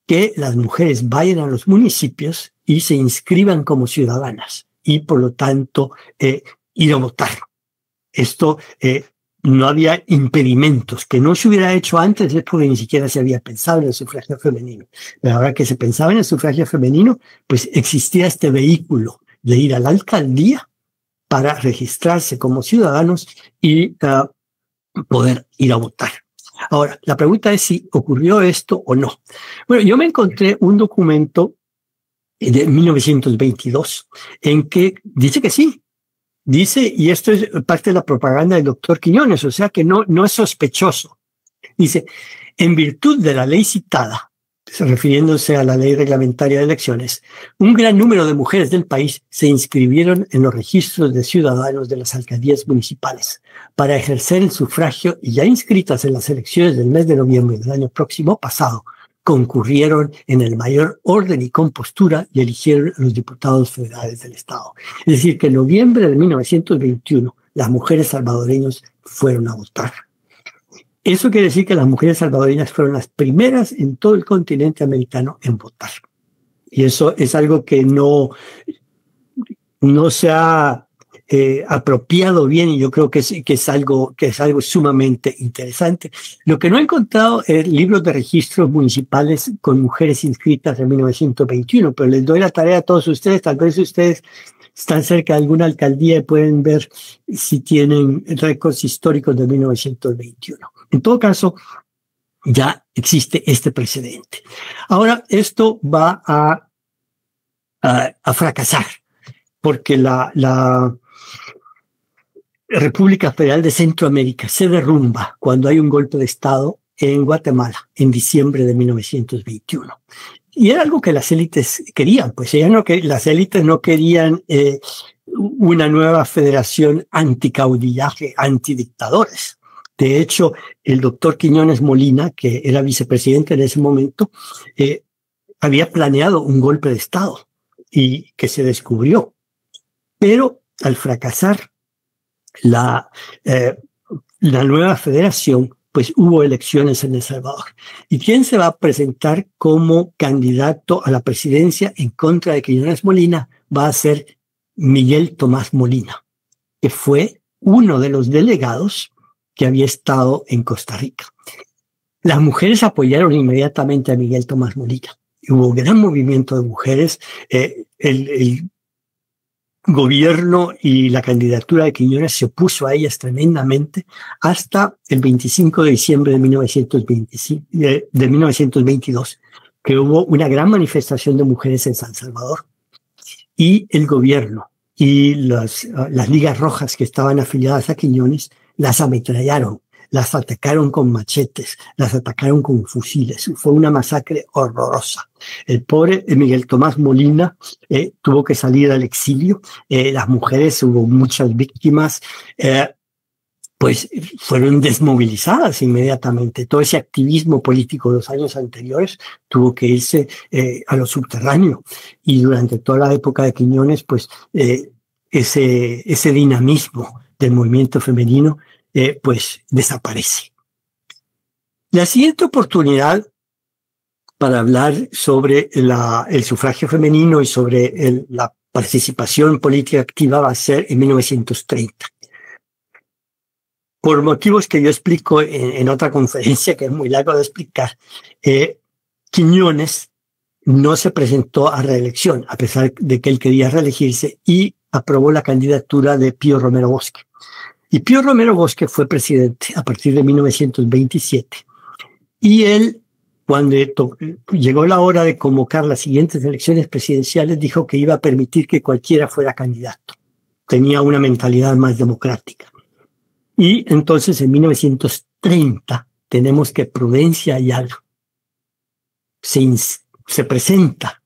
Speaker 2: que las mujeres vayan a los municipios y se inscriban como ciudadanas y, por lo tanto, ir a votar. Esto no había impedimentos. Que no se hubiera hecho antes es porque ni siquiera se había pensado en el sufragio femenino. Pero ahora que se pensaba en el sufragio femenino, pues existía este vehículo de ir a la alcaldía para registrarse como ciudadanos y poder ir a votar. Ahora, la pregunta es si ocurrió esto o no. Bueno, yo me encontré un documento de 1922 en que dice que sí. Dice, y esto es parte de la propaganda del doctor Quiñones, o sea que no es sospechoso. Dice, en virtud de la ley citada, refiriéndose a la ley reglamentaria de elecciones, un gran número de mujeres del país se inscribieron en los registros de ciudadanos de las alcaldías municipales para ejercer el sufragio, y ya inscritas en las elecciones del mes de noviembre del año próximo pasado, concurrieron en el mayor orden y compostura y eligieron a los diputados federales del Estado. Es decir, que en noviembre de 1921 las mujeres salvadoreñas fueron a votar. Eso quiere decir que las mujeres salvadoreñas fueron las primeras en todo el continente americano en votar. Y eso es algo que no se ha apropiado bien, y yo creo que es algo sumamente interesante. Lo que no he encontrado es libros de registros municipales con mujeres inscritas en 1921, pero les doy la tarea a todos ustedes. Tal vez ustedes están cerca de alguna alcaldía y pueden ver si tienen récords históricos de 1921. En todo caso, ya existe este precedente. Ahora, esto va a fracasar, porque la República Federal de Centroamérica se derrumba cuando hay un golpe de Estado en Guatemala en diciembre de 1921. Y era algo que las élites querían, pues las élites no querían una nueva federación anticaudillaje, antidictadores. De hecho, el doctor Quiñones Molina, que era vicepresidente en ese momento, había planeado un golpe de Estado y que se descubrió. Pero al fracasar la nueva federación, pues hubo elecciones en El Salvador. ¿Y quién se va a presentar como candidato a la presidencia en contra de Quiñones Molina? Va a ser Miguel Tomás Molina, que fue uno de los delegados que había estado en Costa Rica. Las mujeres apoyaron inmediatamente a Miguel Tomás Molina. Hubo gran movimiento de mujeres. El gobierno y la candidatura de Quiñones se opuso a ellas tremendamente hasta el 25 de diciembre de 1922, que hubo una gran manifestación de mujeres en San Salvador, y el gobierno y las ligas rojas que estaban afiliadas a Quiñones las ametrallaron, las atacaron con machetes, las atacaron con fusiles. Fue una masacre horrorosa. El pobre Miguel Tomás Molina tuvo que salir al exilio. Las mujeres, hubo muchas víctimas, pues fueron desmovilizadas inmediatamente. Todo ese activismo político de los años anteriores tuvo que irse a lo subterráneo. Y durante toda la época de Quiñones, pues ese dinamismo del movimiento femenino pues desaparece. La siguiente oportunidad para hablar sobre el sufragio femenino y sobre la participación política activa va a ser en 1930. Por motivos que yo explico en otra conferencia, que es muy largo de explicar, Quiñones no se presentó a reelección, a pesar de que él quería reelegirse, y aprobó la candidatura de Pío Romero Bosque. Y Pío Romero Bosque fue presidente a partir de 1927. Y él, cuando llegó la hora de convocar las siguientes elecciones presidenciales, dijo que iba a permitir que cualquiera fuera candidato. Tenía una mentalidad más democrática. Y entonces en 1930 tenemos que Prudencia Ayala se presenta,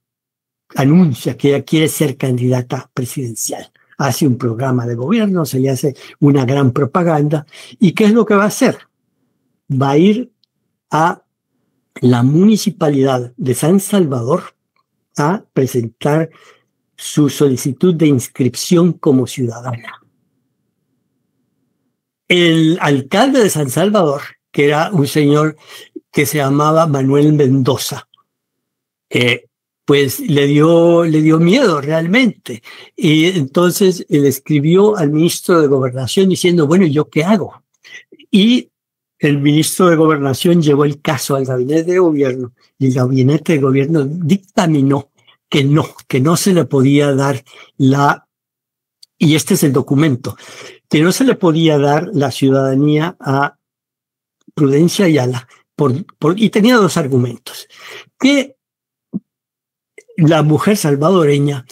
Speaker 2: anuncia que ella quiere ser candidata presidencial. Hace un programa de gobierno, se le hace una gran propaganda. ¿Y qué es lo que va a hacer? Va a ir a la municipalidad de San Salvador a presentar su solicitud de inscripción como ciudadana. El alcalde de San Salvador, que era un señor que se llamaba Manuel Mendoza, pues le dio miedo realmente. Y entonces él escribió al ministro de Gobernación diciendo, bueno, ¿yo qué hago? Y el ministro de Gobernación llevó el caso al gabinete de gobierno, y el gabinete de gobierno dictaminó que no se le podía dar y este es el documento, que no se le podía dar la ciudadanía a Prudencia Ayala, y tenía dos argumentos. Que la mujer salvadoreña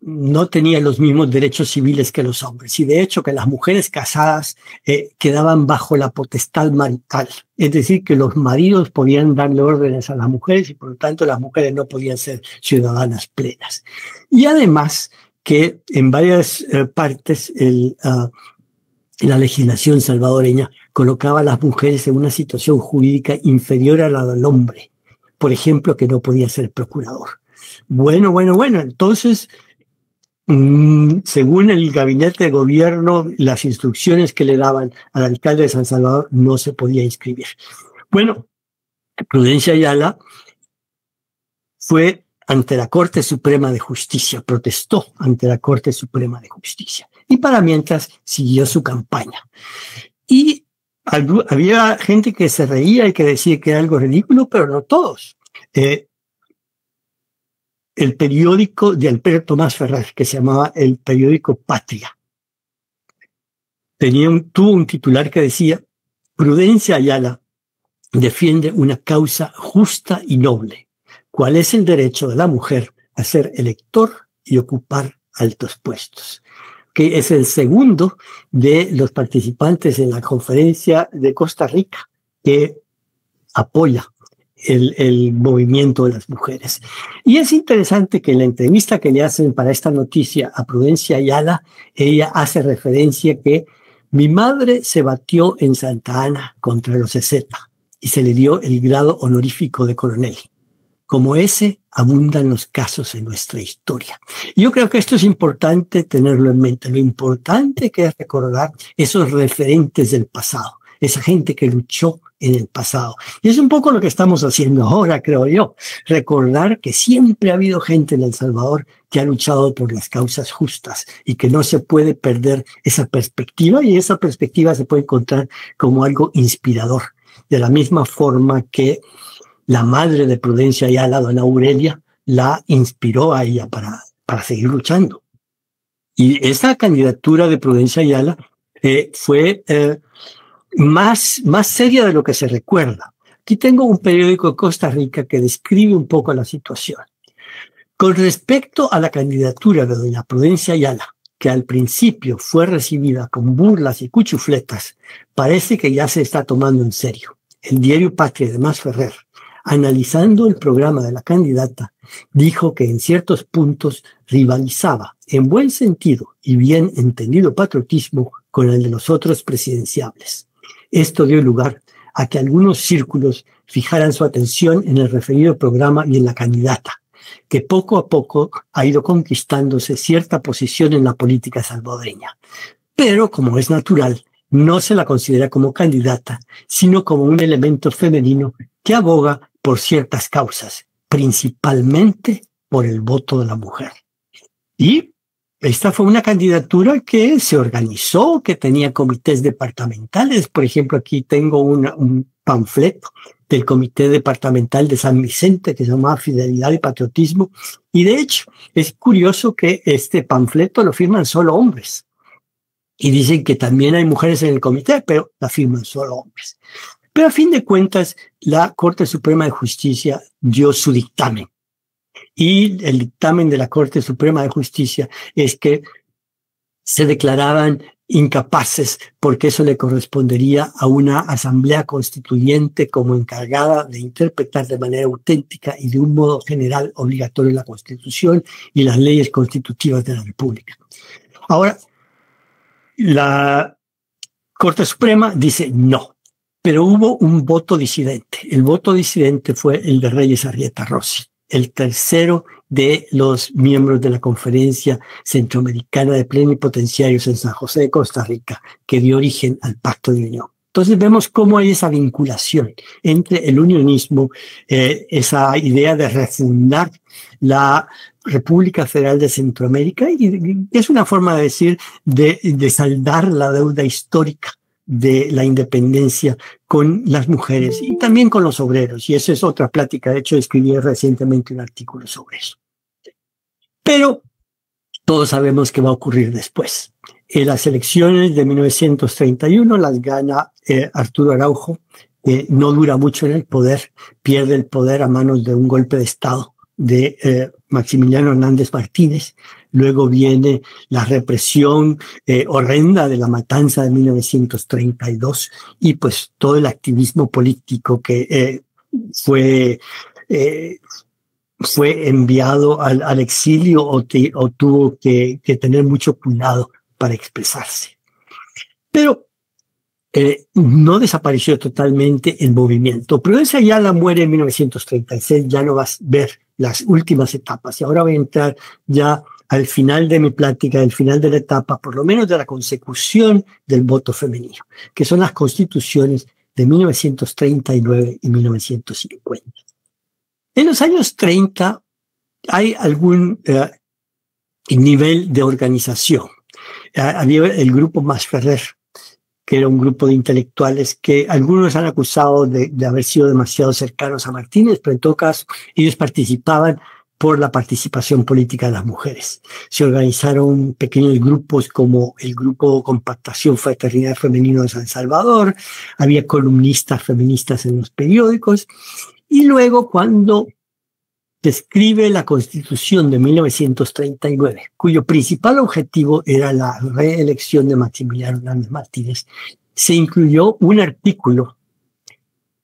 Speaker 2: no tenía los mismos derechos civiles que los hombres, y de hecho que las mujeres casadas quedaban bajo la potestad marital, es decir, que los maridos podían darle órdenes a las mujeres y por lo tanto las mujeres no podían ser ciudadanas plenas. Y además que en varias partes la legislación salvadoreña colocaba a las mujeres en una situación jurídica inferior a la del hombre. Por ejemplo, que no podía ser procurador. Bueno, entonces, según el gabinete de gobierno, las instrucciones que le daban al alcalde de San Salvador, no se podía inscribir. Bueno, Prudencia Ayala fue ante la Corte Suprema de Justicia, protestó ante la Corte Suprema de Justicia. Y para mientras siguió su campaña. Y había gente que se reía y que decía que era algo ridículo, pero no todos. El periódico de Alberto Tomás Ferrer, que se llamaba el periódico Patria, tuvo un titular que decía: Prudencia Ayala defiende una causa justa y noble, cuál es el derecho de la mujer a ser elector y ocupar altos puestos, que es el segundo de los participantes en la conferencia de Costa Rica que apoya el movimiento de las mujeres. Y es interesante que en la entrevista que le hacen para esta noticia a Prudencia Ayala, ella hace referencia que mi madre se batió en Santa Ana contra los EZ y se le dio el grado honorífico de coronel. Como ese, abundan los casos en nuestra historia. Y yo creo que esto es importante tenerlo en mente. Lo importante que es recordar esos referentes del pasado, esa gente que luchó en el pasado. Y es un poco lo que estamos haciendo ahora, creo yo. Recordar que siempre ha habido gente en El Salvador que ha luchado por las causas justas y que no se puede perder esa perspectiva, y esa perspectiva se puede encontrar como algo inspirador. De la misma forma que la madre de Prudencia Ayala, doña Aurelia, la inspiró a ella para seguir luchando. Y esa candidatura de Prudencia Ayala fue más seria de lo que se recuerda. Aquí tengo un periódico de Costa Rica que describe un poco la situación. Con respecto a la candidatura de doña Prudencia Ayala, que al principio fue recibida con burlas y cuchufletas, parece que ya se está tomando en serio. El diario Patria de Tomás Ferrer, analizando el programa de la candidata, dijo que en ciertos puntos rivalizaba, en buen sentido y bien entendido patriotismo, con el de los otros presidenciables. Esto dio lugar a que algunos círculos fijaran su atención en el referido programa y en la candidata, que poco a poco ha ido conquistándose cierta posición en la política salvadoreña. Pero, como es natural, no se la considera como candidata, sino como un elemento femenino que aboga por ciertas causas, principalmente por el voto de la mujer. Y esta fue una candidatura que se organizó, que tenía comités departamentales. Por ejemplo, aquí tengo un panfleto del Comité Departamental de San Vicente que se llamaba Fidelidad y Patriotismo. Y de hecho, es curioso que este panfleto lo firman solo hombres. Y dicen que también hay mujeres en el comité, pero la firman solo hombres. Pero a fin de cuentas, la Corte Suprema de Justicia dio su dictamen. Y el dictamen de la Corte Suprema de Justicia es que se declaraban incapaces porque eso le correspondería a una asamblea constituyente como encargada de interpretar de manera auténtica y de un modo general obligatorio la Constitución y las leyes constitutivas de la República. Ahora, la Corte Suprema dice no, pero hubo un voto disidente. El voto disidente fue el de Reyes Arrieta Rossi, el tercero de los miembros de la Conferencia Centroamericana de Plenipotenciarios en San José de Costa Rica, que dio origen al Pacto de Unión. Entonces vemos cómo hay esa vinculación entre el unionismo, esa idea de refundar la República Federal de Centroamérica, y es una forma de decir de saldar la deuda histórica de la independencia con las mujeres y también con los obreros. Y esa es otra plática. De hecho, escribí recientemente un artículo sobre eso. Pero todos sabemos qué va a ocurrir después. En las elecciones de 1931 las gana Arturo Araujo, que no dura mucho en el poder, pierde el poder a manos de un golpe de Estado de Maximiliano Hernández Martínez. Luego viene la represión horrenda de la matanza de 1932 y pues todo el activismo político que fue enviado al exilio o tuvo que tener mucho cuidado para expresarse. Pero no desapareció totalmente el movimiento. Prudencia Ayala muere en 1936, ya no vas a ver las últimas etapas. Y ahora voy a entrar ya al final de mi plática, al final de la etapa, por lo menos de la consecución del voto femenino, que son las constituciones de 1939 y 1950. En los años 30 hay algún nivel de organización. Había el grupo Masferrer, que era un grupo de intelectuales que algunos han acusado de haber sido demasiado cercanos a Martínez, pero en todo caso ellos participaban por la participación política de las mujeres. Se organizaron pequeños grupos como el Grupo Compactación Fraternidad Femenino de San Salvador, había columnistas feministas en los periódicos, y luego cuando describe la Constitución de 1939, cuyo principal objetivo era la reelección de Maximiliano Hernández Martínez, se incluyó un artículo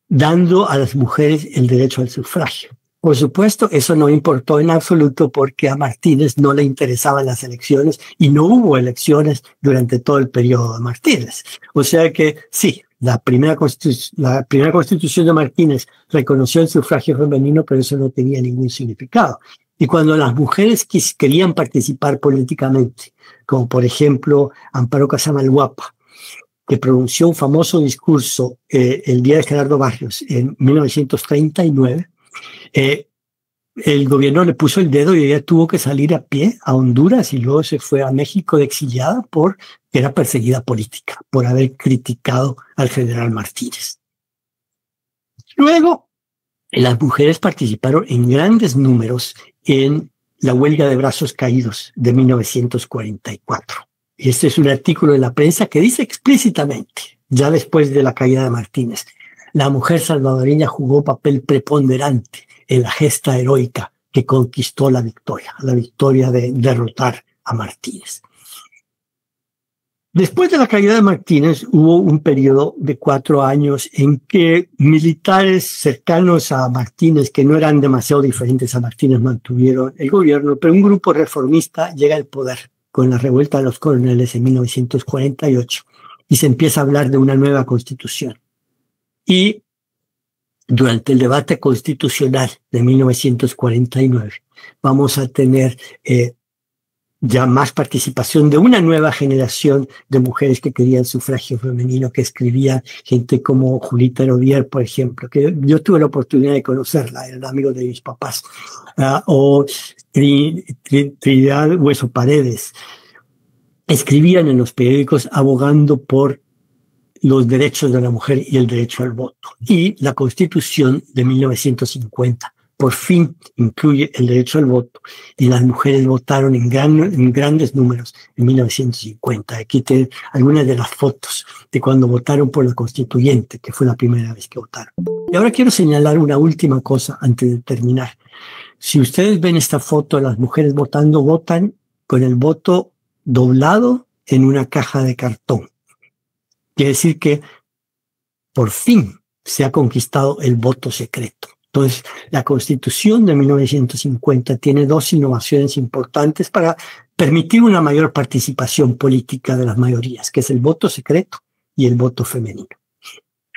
Speaker 2: dando a las mujeres el derecho al sufragio. Por supuesto, eso no importó en absoluto porque a Martínez no le interesaban las elecciones y no hubo elecciones durante todo el periodo de Martínez. O sea que sí, la primera constitución de Martínez reconoció el sufragio femenino, pero eso no tenía ningún significado. Y cuando las mujeres querían participar políticamente, como por ejemplo Amparo Casamalhuapa, que pronunció un famoso discurso el día de Gerardo Barrios en 1939, el gobierno le puso el dedo y ella tuvo que salir a pie a Honduras y luego se fue a México de exiliada porque era perseguida política, por haber criticado al general Martínez. Luego, las mujeres participaron en grandes números en la huelga de brazos caídos de 1944. Y este es un artículo de la prensa que dice explícitamente, ya después de la caída de Martínez, la mujer salvadoreña jugó papel preponderante en la gesta heroica que conquistó la victoria de derrotar a Martínez. Después de la caída de Martínez hubo un periodo de 4 años en que militares cercanos a Martínez, que no eran demasiado diferentes a Martínez, mantuvieron el gobierno, pero un grupo reformista llega al poder con la revuelta de los coroneles en 1948 y se empieza a hablar de una nueva constitución. Y durante el debate constitucional de 1949 vamos a tener ya más participación de una nueva generación de mujeres que querían sufragio femenino, que escribía gente como Julita Herodier, por ejemplo, que yo tuve la oportunidad de conocerla, era amigo de mis papás, o Trinidad Hueso Paredes. Escribían en los periódicos abogando por los derechos de la mujer y el derecho al voto. Y la Constitución de 1950 por fin incluye el derecho al voto y las mujeres votaron en grandes números en 1950. Aquí tienen algunas de las fotos de cuando votaron por la Constituyente, que fue la primera vez que votaron. Y ahora quiero señalar una última cosa antes de terminar. Si ustedes ven esta foto, las mujeres votando, votan con el voto doblado en una caja de cartón. Quiere decir que por fin se ha conquistado el voto secreto. Entonces, la Constitución de 1950 tiene 2 innovaciones importantes para permitir una mayor participación política de las mayorías, que es el voto secreto y el voto femenino.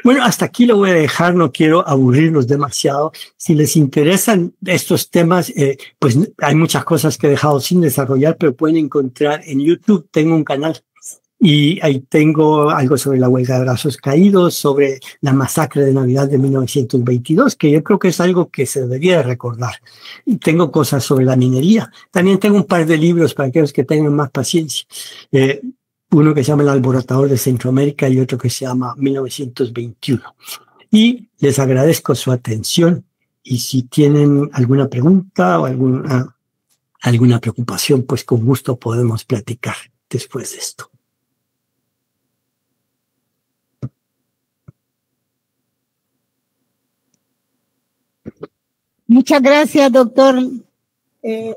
Speaker 2: Bueno, hasta aquí lo voy a dejar, no quiero aburrirlos demasiado. Si les interesan estos temas, pues hay muchas cosas que he dejado sin desarrollar, pero pueden encontrar en YouTube, tengo un canal. Y ahí tengo algo sobre la huelga de brazos caídos, sobre la masacre de Navidad de 1922, que yo creo que es algo que se debería recordar. Y tengo cosas sobre la minería. También tengo un par de libros para aquellos que tengan más paciencia. Uno que se llama El Alborotador de Centroamérica y otro que se llama 1921. Y les agradezco su atención. Y si tienen alguna pregunta o alguna preocupación, pues con gusto podemos platicar después de esto.
Speaker 1: Muchas gracias, doctor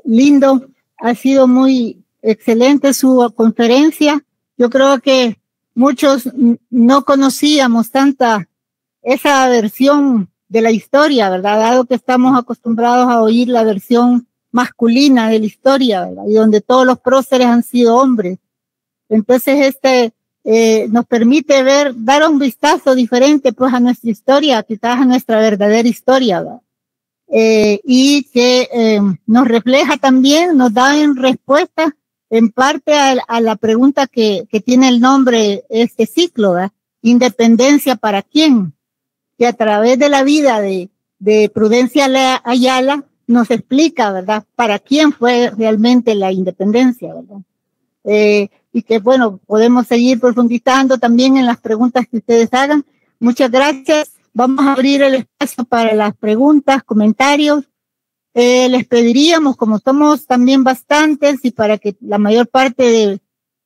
Speaker 1: Lindo. Ha sido muy excelente su conferencia. Yo creo que muchos no conocíamos esa versión de la historia, ¿verdad? Dado que estamos acostumbrados a oír la versión masculina de la historia, ¿verdad? Y donde todos los próceres han sido hombres. Entonces, nos permite dar un vistazo diferente, pues, a nuestra historia, quizás a nuestra verdadera historia, ¿verdad? Y que nos refleja también, nos da en respuesta en parte a la pregunta que tiene el nombre este ciclo, ¿verdad? Independencia para quién, que a través de la vida de Prudencia Ayala nos explica, ¿verdad?, para quién fue realmente la independencia, ¿verdad? Y que, bueno, podemos seguir profundizando también en las preguntas que ustedes hagan. Muchas gracias. Vamos a abrir el espacio para las preguntas, comentarios. Les pediríamos, como somos también bastantes y para que la mayor parte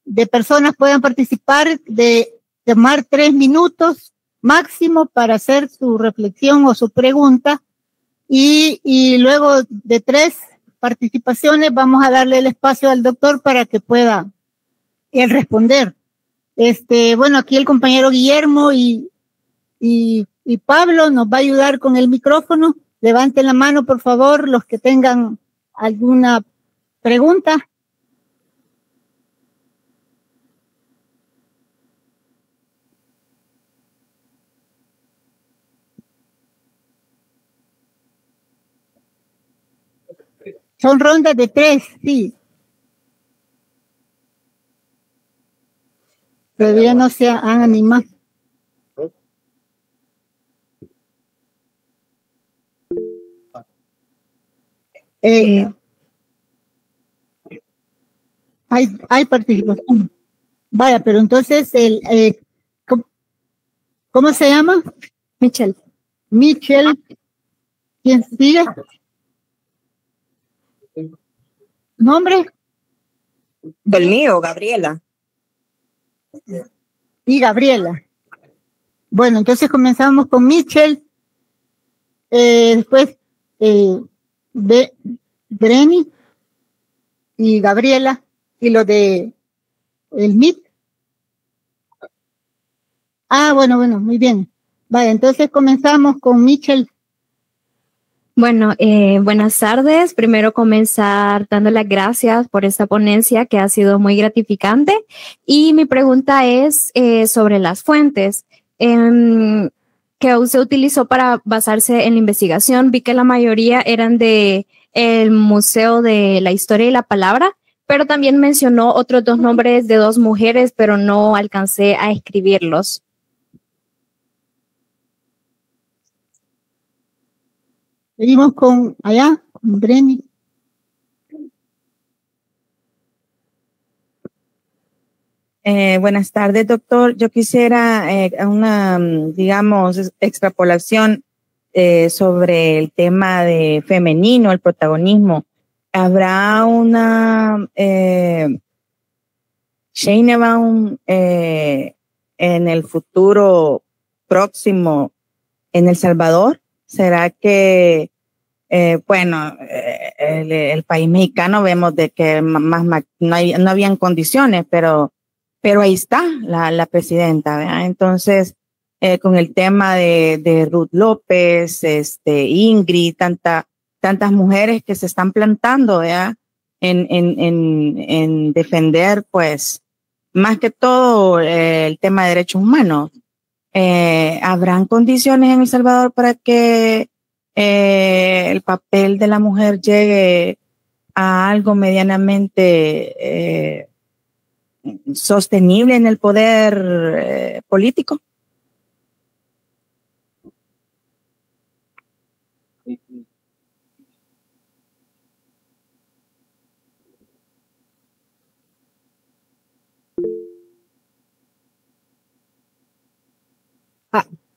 Speaker 1: de personas puedan participar, de tomar 3 minutos máximo para hacer su reflexión o su pregunta. Y luego de 3 participaciones vamos a darle el espacio al doctor para que pueda él responder. Bueno, aquí el compañero Guillermo y Pablo nos va a ayudar con el micrófono. Levanten la mano, por favor, los que tengan alguna pregunta. Son rondas de 3, sí. Todavía no se han animado. Hay participación. Vaya, pero entonces, ¿cómo se llama?
Speaker 3: Michelle.
Speaker 1: ¿Quién sigue? ¿Nombre?
Speaker 3: El mío, Gabriela.
Speaker 1: Y Gabriela. Bueno, entonces comenzamos con Michelle. Después Breni y Gabriela. Y lo de el MIT. Bueno, muy bien. Vale, entonces comenzamos con Michelle.
Speaker 4: Bueno, buenas tardes. Primero comenzar dando las gracias por esta ponencia que ha sido muy gratificante. Y mi pregunta es sobre las fuentes que usted utilizó para basarse en la investigación. Vi que la mayoría eran de el Museo de la Historia y la Palabra, pero también mencionó otros 2 nombres de 2 mujeres, pero no alcancé a escribirlos.
Speaker 1: Seguimos con Breni.
Speaker 3: Buenas tardes, doctor. Yo quisiera una, digamos, extrapolación sobre el tema de femenino, el protagonismo. ¿Habrá una Sheinbaum en el futuro próximo en El Salvador? ¿Será que, el país mexicano vemos de que no habían condiciones, pero ahí está la presidenta, ¿verdad? Entonces, con el tema de Ruth López, Ingrid, tantas mujeres que se están plantando, ¿verdad? En defender, pues, más que todo el tema de derechos humanos. ¿Habrán condiciones en El Salvador para que el papel de la mujer llegue a algo medianamente sostenible en el poder político?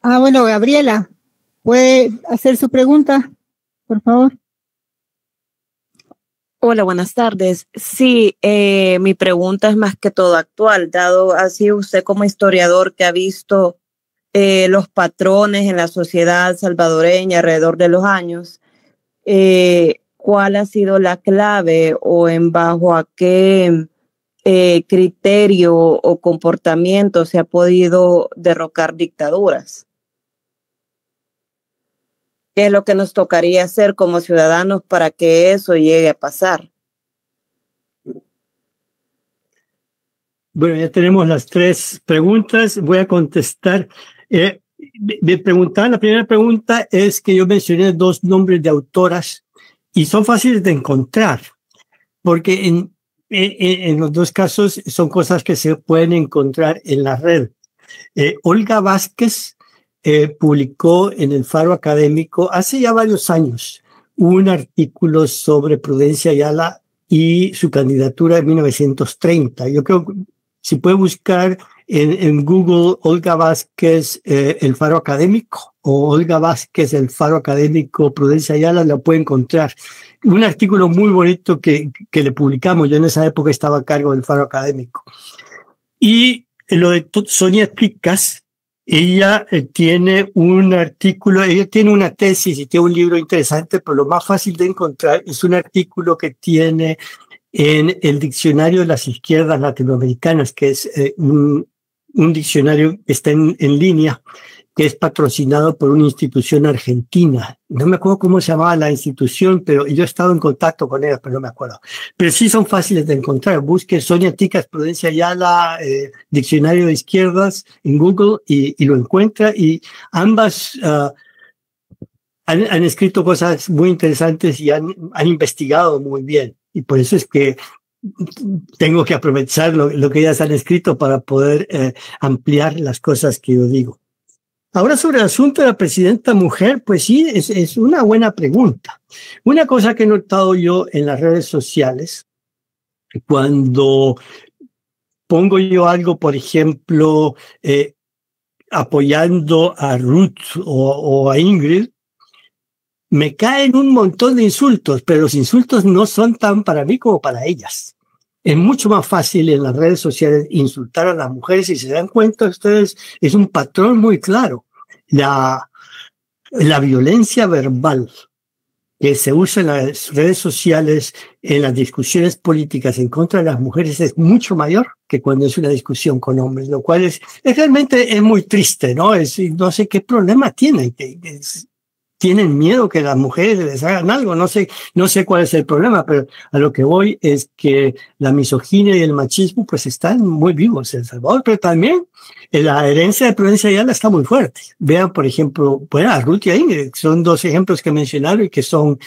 Speaker 1: Bueno, Gabriela, ¿puede hacer su pregunta, por favor?
Speaker 5: Hola, buenas tardes. Sí, mi pregunta es más que todo actual, dado así usted como historiador que ha visto los patrones en la sociedad salvadoreña alrededor de los años, ¿cuál ha sido la clave o bajo a qué criterio o comportamiento se ha podido derrocar dictaduras? ¿Qué es lo que nos tocaría hacer como ciudadanos para que eso llegue a pasar?
Speaker 2: Bueno, ya tenemos las 3 preguntas. Voy a contestar. Me preguntaban, la primera pregunta es que yo mencioné 2 nombres de autoras y son fáciles de encontrar, porque en los 2 casos son cosas que se pueden encontrar en la red. Olga Vázquez publicó en el Faro Académico hace ya varios años un artículo sobre Prudencia Ayala y su candidatura en 1930. Yo creo que si puede buscar en Google Olga Vázquez, el Faro Académico, o Olga Vázquez, el Faro Académico, Prudencia Ayala, lo puede encontrar. Un artículo muy bonito que le publicamos. Yo en esa época estaba a cargo del Faro Académico. Y lo de Sonia Picas, ella tiene un artículo, ella tiene una tesis y tiene un libro interesante, pero lo más fácil de encontrar es un artículo que tiene en el Diccionario de las Izquierdas Latinoamericanas, que es un diccionario que está en línea, que es patrocinado por una institución argentina. No me acuerdo cómo se llamaba la institución, pero yo he estado en contacto con ella, pero no me acuerdo. Pero sí son fáciles de encontrar. Busque Sonia Picas, Prudencia Ayala, Diccionario de Izquierdas en Google y lo encuentra. Y ambas han escrito cosas muy interesantes y han investigado muy bien. Y por eso es que tengo que aprovechar lo que ellas han escrito para poder ampliar las cosas que yo digo. Ahora, sobre el asunto de la presidenta mujer, pues sí, es una buena pregunta. Una cosa que he notado yo en las redes sociales, cuando pongo yo algo, por ejemplo, apoyando a Ruth o a Ingrid, me caen un montón de insultos, pero los insultos no son tan para mí como para ellas. Es mucho más fácil en las redes sociales insultar a las mujeres, y si se dan cuenta ustedes, es un patrón muy claro. La violencia verbal que se usa en las redes sociales, en las discusiones políticas en contra de las mujeres, es mucho mayor que cuando es una discusión con hombres, lo cual es realmente es muy triste, ¿no? No sé qué problema tienen, tienen miedo que las mujeres les hagan algo, no sé cuál es el problema, pero a lo que voy es que la misoginia y el machismo pues están muy vivos en El Salvador, pero también la herencia de Prudencia Ayala está muy fuerte. Vean, por ejemplo, a Ruth y a Ingrid, son dos ejemplos que mencionaron y que son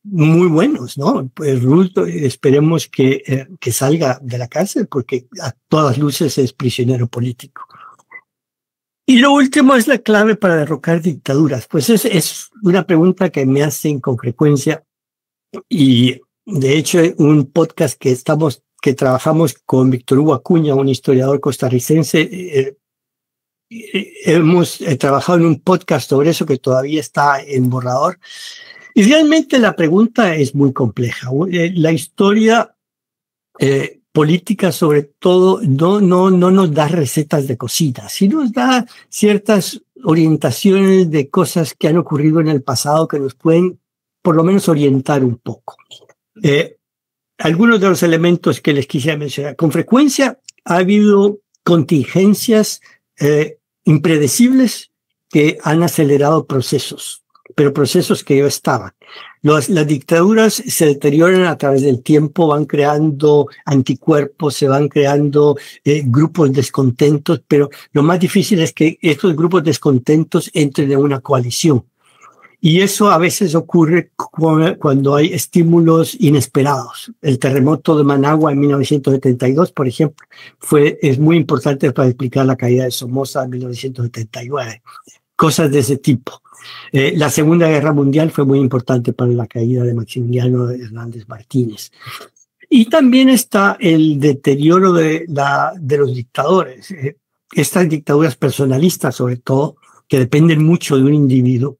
Speaker 2: muy buenos, ¿no? Pues Ruth, esperemos que salga de la cárcel, porque a todas luces es prisionero político. Y lo último es la clave para derrocar dictaduras. Pues es una pregunta que me hacen con frecuencia, y de hecho un podcast que trabajamos con Víctor Hugo Acuña, un historiador costarricense, hemos trabajado en un podcast sobre eso que todavía está en borrador. Y realmente la pregunta es muy compleja. La historia política, sobre todo, no nos da recetas de cocina, sí nos da ciertas orientaciones de cosas que han ocurrido en el pasado que nos pueden por lo menos orientar un poco. Algunos de los elementos que les quisiera mencionar. Con frecuencia ha habido contingencias impredecibles que han acelerado procesos, pero procesos que ya estaban. Las dictaduras se deterioran a través del tiempo, van creando anticuerpos, se van creando grupos descontentos, pero lo más difícil es que estos grupos descontentos entren en una coalición. Y eso a veces ocurre cuando hay estímulos inesperados. El terremoto de Managua en 1972, por ejemplo, es muy importante para explicar la caída de Somoza en 1979. Cosas de ese tipo. La Segunda Guerra Mundial fue muy importante para la caída de Maximiliano Hernández Martínez. Y también está el deterioro de los dictadores. Estas dictaduras personalistas, sobre todo, que dependen mucho de un individuo.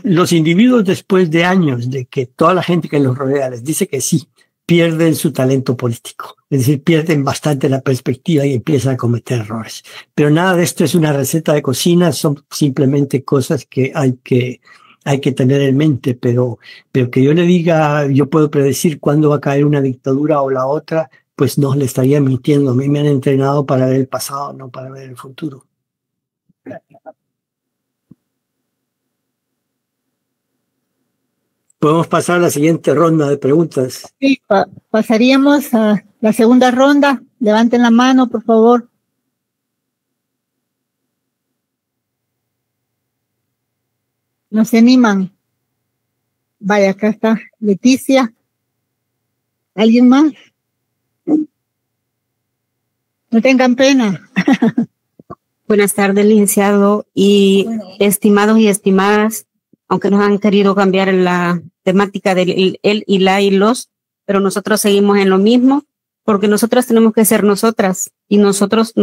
Speaker 2: Los individuos, después de años de que toda la gente que los rodea les dice que sí, pierden su talento político. Es decir, pierden bastante la perspectiva y empiezan a cometer errores. Pero nada de esto es una receta de cocina, son simplemente cosas que hay que tener en mente, pero que yo le diga, yo puedo predecir cuándo va a caer una dictadura o la otra, pues no, le estaría mintiendo. A mí me han entrenado para ver el pasado, no para ver el futuro. Podemos pasar a la siguiente ronda de preguntas.
Speaker 1: Sí, pasaríamos a la segunda ronda. Levanten la mano, por favor. No se animan. Vaya, acá está Leticia. ¿Alguien más? No tengan pena.
Speaker 6: Buenas tardes, licenciado y estimados y estimadas aunque nos han querido cambiar la temática del él y la y los, pero nosotros seguimos en lo mismo, porque nosotras tenemos que ser nosotras y nosotros.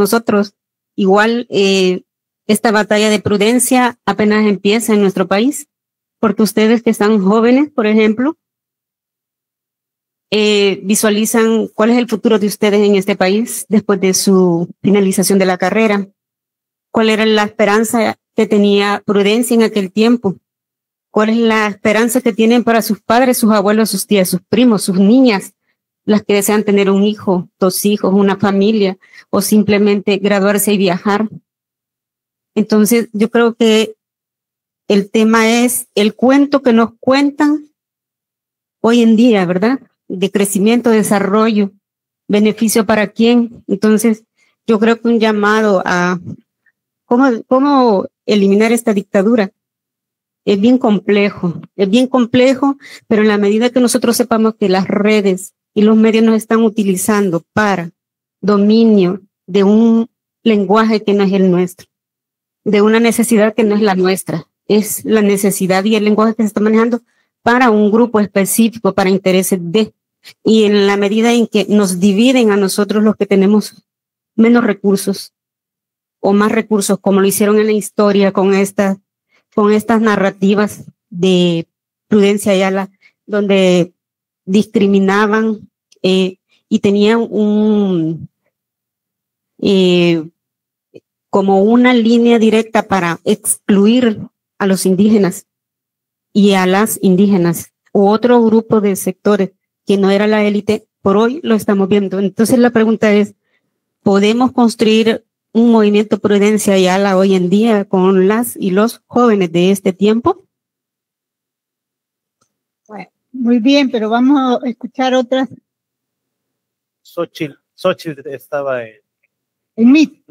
Speaker 6: Igual esta batalla de prudencia apenas empieza en nuestro país, porque ustedes que están jóvenes, por ejemplo, visualizan cuál es el futuro de ustedes en este país después de su finalización de la carrera. ¿Cuál era la esperanza que tenía Prudencia en aquel tiempo? ¿Cuál es la esperanza que tienen para sus padres, sus abuelos, sus tías, sus primos, sus niñas, las que desean tener un hijo, 2 hijos, una familia, o simplemente graduarse y viajar? Entonces, yo creo que el tema es el cuento que nos cuentan hoy en día, ¿verdad? De crecimiento, desarrollo, beneficio para quién. Entonces, yo creo que un llamado a cómo eliminar esta dictadura es bien complejo, pero en la medida que nosotros sepamos que las redes y los medios nos están utilizando para dominio de un lenguaje que no es el nuestro, de una necesidad que no es la nuestra, es la necesidad y el lenguaje que se está manejando para un grupo específico, para intereses de, y en la medida en que nos dividen a nosotros los que tenemos menos recursos o más recursos, como lo hicieron en la historia con estas narrativas de Prudencia Ayala, donde discriminaban y tenían como una línea directa para excluir a los indígenas y a las indígenas u otro grupo de sectores que no era la élite. Por hoy lo estamos viendo. Entonces la pregunta es, ¿podemos construir un movimiento Prudencia Ayala hoy en día con las y los jóvenes de este tiempo?
Speaker 1: Bueno, muy bien, pero vamos a escuchar otras.
Speaker 7: Xochitl estaba en
Speaker 1: Meet.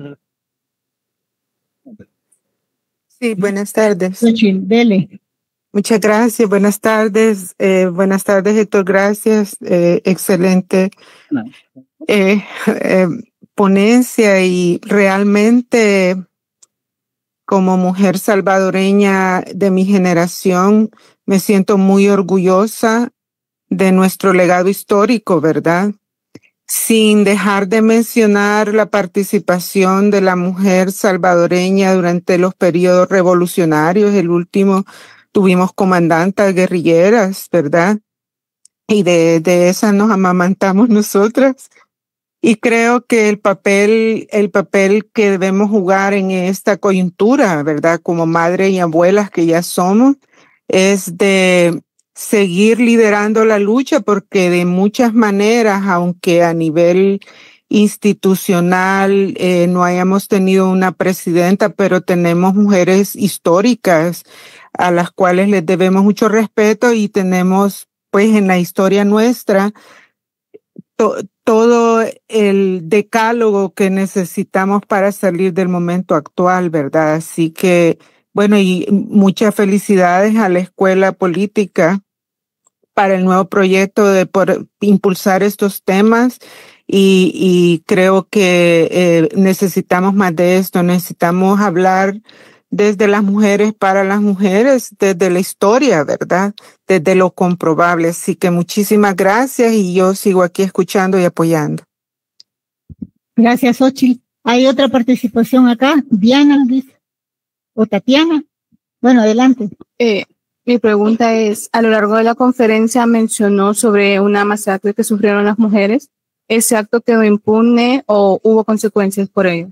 Speaker 8: Sí, buenas tardes.
Speaker 1: Xochitl, dele.
Speaker 8: Muchas gracias. Buenas tardes, Héctor. Gracias. Excelente ponencia, y realmente como mujer salvadoreña de mi generación me siento muy orgullosa de nuestro legado histórico, ¿verdad? Sin dejar de mencionar la participación de la mujer salvadoreña durante los periodos revolucionarios. El último tuvimos comandantas guerrilleras, ¿verdad? Y de esas nos amamantamos nosotras. Y creo que el papel que debemos jugar en esta coyuntura, ¿verdad? Como madres y abuelas que ya somos, es de seguir liderando la lucha, porque de muchas maneras, aunque a nivel institucional no hayamos tenido una presidenta, pero tenemos mujeres históricas a las cuales les debemos mucho respeto, y tenemos pues en la historia nuestra todo el decálogo que necesitamos para salir del momento actual, ¿verdad? Así que, bueno, y muchas felicidades a la Escuela Política para el nuevo proyecto por impulsar estos temas, y creo que necesitamos más de esto. Necesitamos hablar desde las mujeres para las mujeres, desde la historia, ¿verdad? Desde lo comprobable. Así que muchísimas gracias, y yo sigo aquí escuchando y apoyando.
Speaker 1: Gracias, Xochitl. Hay otra participación acá. Diana, dice. O Tatiana. Bueno, adelante.
Speaker 9: Mi pregunta es, a lo largo de la conferencia mencionó sobre una masacre que sufrieron las mujeres. ¿Ese acto quedó impune o hubo consecuencias por ello?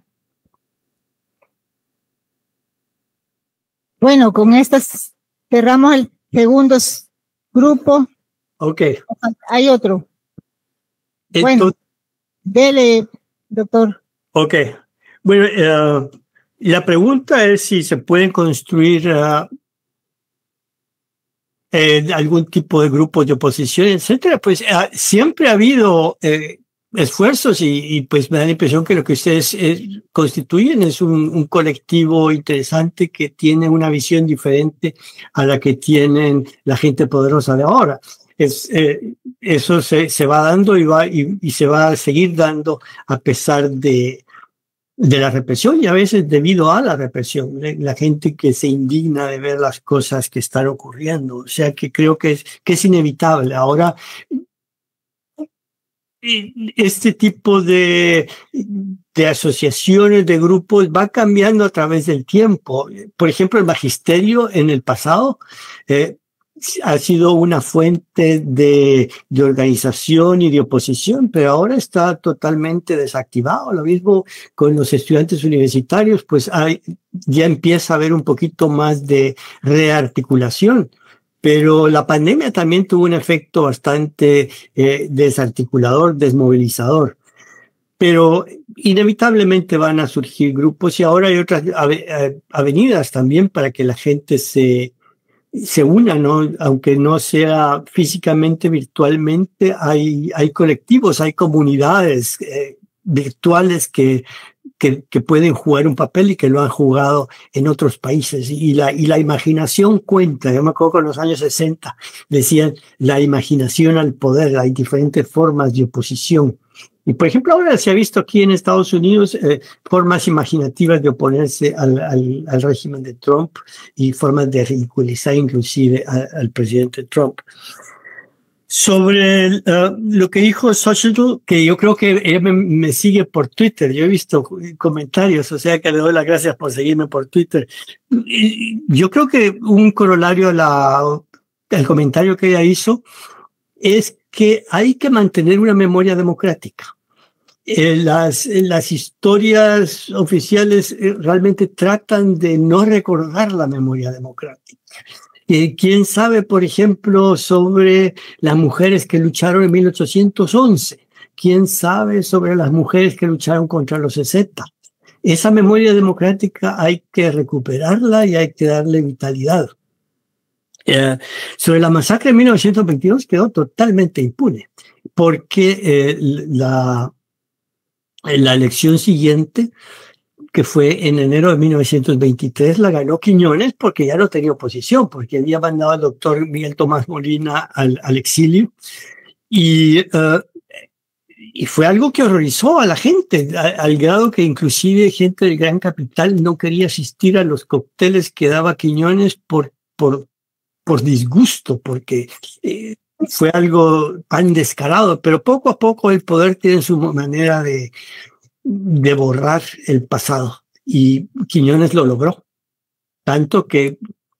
Speaker 1: Bueno, con estas cerramos el segundo grupo.
Speaker 2: Ok.
Speaker 1: Hay otro. Bueno, dele, doctor.
Speaker 2: Ok. Bueno, la pregunta es si se pueden construir algún tipo de grupos de oposición, etcétera. Pues siempre ha habido esfuerzos, y pues me da la impresión que lo que ustedes constituyen es un colectivo interesante que tiene una visión diferente a la que tienen la gente poderosa de ahora. Eso se va dando y se va a seguir dando a pesar de de la represión y a veces debido a la represión, la gente que se indigna de ver las cosas que están ocurriendo. O sea que creo que es inevitable. Ahora, este tipo de asociaciones, de grupos, va cambiando a través del tiempo. Por ejemplo, el magisterio en el pasado ha sido una fuente de organización y de oposición, pero ahora está totalmente desactivado. Lo mismo con los estudiantes universitarios, pues ya empieza a haber un poquito más de rearticulación. Pero la pandemia también tuvo un efecto bastante desarticulador, desmovilizador. Pero inevitablemente van a surgir grupos y ahora hay otras avenidas también para que la gente se una, ¿no? Aunque no sea físicamente, virtualmente, hay colectivos, hay comunidades virtuales que pueden jugar un papel y que lo han jugado en otros países. Y la imaginación cuenta. Yo me acuerdo que en los años 60 decían la imaginación al poder, hay diferentes formas de oposición. Y por ejemplo, ahora se ha visto aquí en Estados Unidos formas imaginativas de oponerse al régimen de Trump y formas de ridiculizar inclusive al presidente Trump. Sobre lo que dijo Xochitl, que yo creo que ella me sigue por Twitter, yo he visto comentarios, o sea que le doy las gracias por seguirme por Twitter. Yo creo que un corolario al comentario que ella hizo es que hay que mantener una memoria democrática. Las historias oficiales realmente tratan de no recordar la memoria democrática. ¿Quién sabe, por ejemplo, sobre las mujeres que lucharon en 1811? ¿Quién sabe sobre las mujeres que lucharon contra los 60? Esa memoria democrática hay que recuperarla y hay que darle vitalidad. Sobre la masacre de 1922 quedó totalmente impune, porque la elección siguiente, que fue en enero de 1923, la ganó Quiñones porque ya no tenía oposición, porque había mandado al doctor Miguel Tomás Molina al exilio. Y fue algo que horrorizó a la gente, al grado que inclusive gente del Gran Capital no quería asistir a los cócteles que daba Quiñones por disgusto, porque fue algo tan descarado. Pero poco a poco el poder tiene su manera de borrar el pasado, y Quiñones lo logró. Tanto que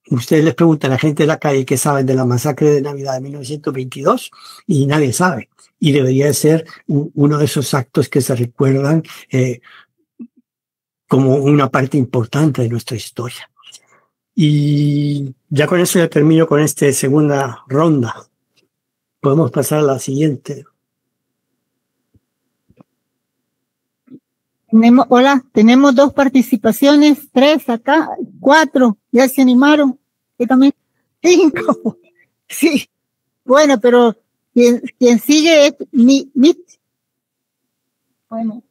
Speaker 2: ustedes les preguntan a la gente de la calle qué saben de la masacre de Navidad de 1922 y nadie sabe. Y debería ser uno de esos actos que se recuerdan como una parte importante de nuestra historia. Y ya con eso ya termino con esta segunda ronda. Podemos pasar a la siguiente.
Speaker 1: Tenemos 2 participaciones, 3 acá, 4, ya se animaron, yo también, 5, sí, bueno, pero quien sigue es Mit. Bueno.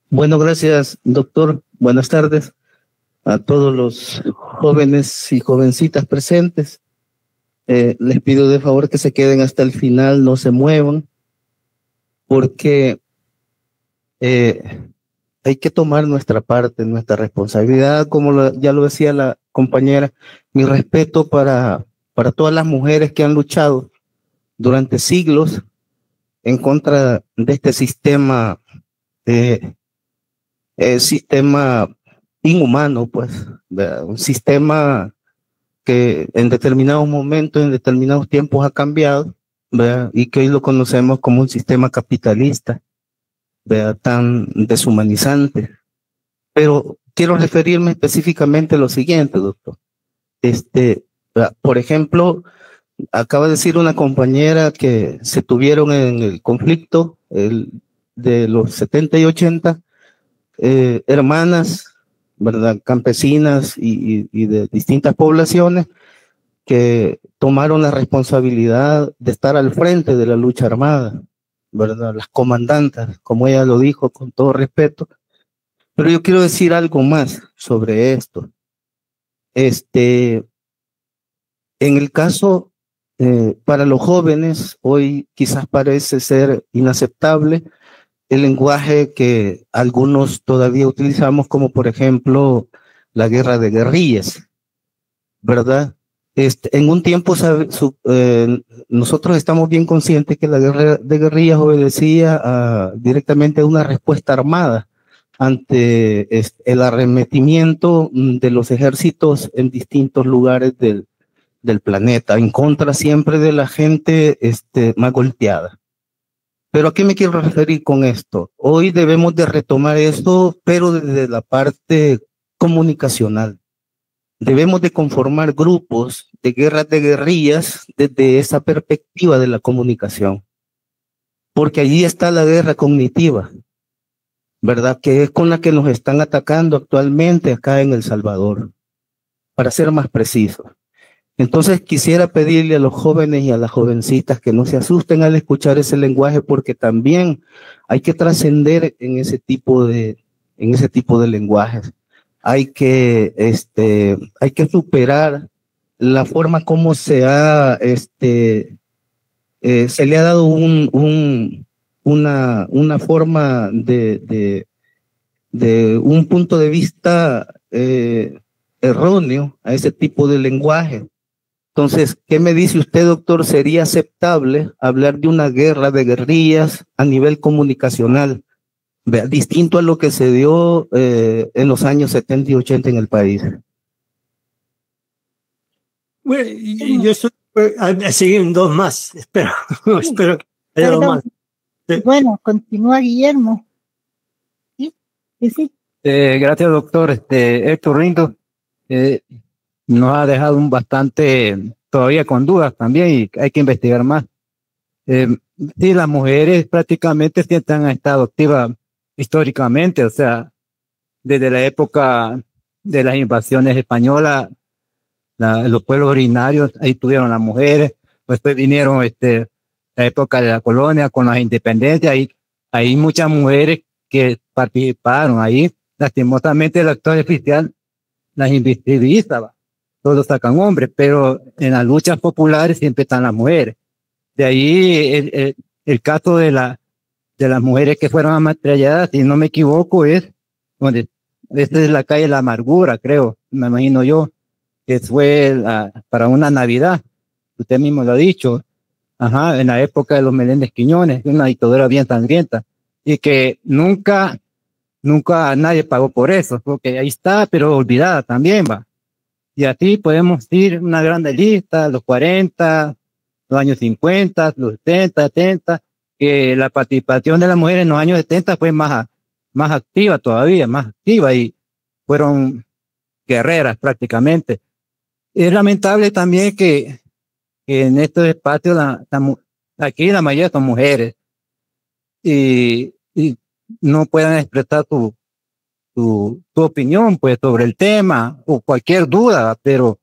Speaker 10: Bueno, gracias, doctor. Buenas tardes a todos los jóvenes y jovencitas presentes. Les pido de favor que se queden hasta el final, no se muevan, porque hay que tomar nuestra parte, nuestra responsabilidad, como ya lo decía la compañera. Mi respeto para todas las mujeres que han luchado durante siglos en contra de este sistema inhumano, pues, un sistema que en determinados momentos, en determinados tiempos ha cambiado, ¿verdad? Y que hoy lo conocemos como un sistema capitalista, ¿verdad? Tan deshumanizante. Pero quiero referirme específicamente a lo siguiente, doctor. Por ejemplo, acaba de decir una compañera que se tuvieron en el conflicto de los 70 y 80, hermanas, ¿verdad? Campesinas y de distintas poblaciones que tomaron la responsabilidad de estar al frente de la lucha armada, ¿verdad? Las comandantas, como ella lo dijo, con todo respeto. Pero yo quiero decir algo más sobre esto. En el caso para los jóvenes hoy quizás parece ser inaceptable el lenguaje que algunos todavía utilizamos, como por ejemplo la guerra de guerrillas, ¿verdad? En un tiempo nosotros estamos bien conscientes que la guerra de guerrillas obedecía directamente a una respuesta armada ante el arremetimiento de los ejércitos en distintos lugares del planeta, en contra siempre de la gente más golpeada. Pero ¿a qué me quiero referir con esto? Hoy debemos de retomar esto, pero desde la parte comunicacional. Debemos de conformar grupos de guerras de guerrillas desde esa perspectiva de la comunicación. Porque allí está la guerra cognitiva, ¿verdad? Que es con la que nos están atacando actualmente acá en El Salvador, para ser más precisos. Entonces quisiera pedirle a los jóvenes y a las jovencitas que no se asusten al escuchar ese lenguaje, porque también hay que trascender en ese tipo de lenguajes. Hay que superar la forma como se le ha dado una forma de un punto de vista erróneo a ese tipo de lenguaje. Entonces, ¿qué me dice usted, doctor? ¿Sería aceptable hablar de una guerra de guerrillas a nivel comunicacional, distinto a lo que se dio en los años 70 y 80 en el país?
Speaker 2: Bueno, yo siguen dos más, espero que haya dos más. Sí.
Speaker 1: Bueno, continúa Guillermo. Sí.
Speaker 11: Gracias, doctor. Héctor Lindo nos ha dejado bastante todavía con dudas también, y hay que investigar más. Sí, las mujeres prácticamente siempre han estado activas históricamente, o sea, desde la época de las invasiones españolas, los pueblos originarios, ahí tuvieron las mujeres, después vinieron la época de la colonia con las independencias, y hay muchas mujeres que participaron ahí. Lastimosamente la actual oficial las invisibiliza, todos sacan hombres, pero en las luchas populares siempre están las mujeres. De ahí el caso de las mujeres que fueron ametralladas, si no me equivoco, esta es la calle La Amargura, creo, me imagino yo, que fue para una Navidad, usted mismo lo ha dicho, en la época de los Meléndez Quiñones, una dictadura bien sangrienta, y que nunca nadie pagó por eso, porque ahí está, pero olvidada también, va. Y así podemos ir una grande lista, los 40, los años 50, los 70, 70, que la participación de las mujeres en los años 70 fue más activa todavía, más activa, y fueron guerreras prácticamente. Es lamentable también que en estos espacios aquí la mayoría son mujeres y no puedan expresar tu opinión pues sobre el tema o cualquier duda, pero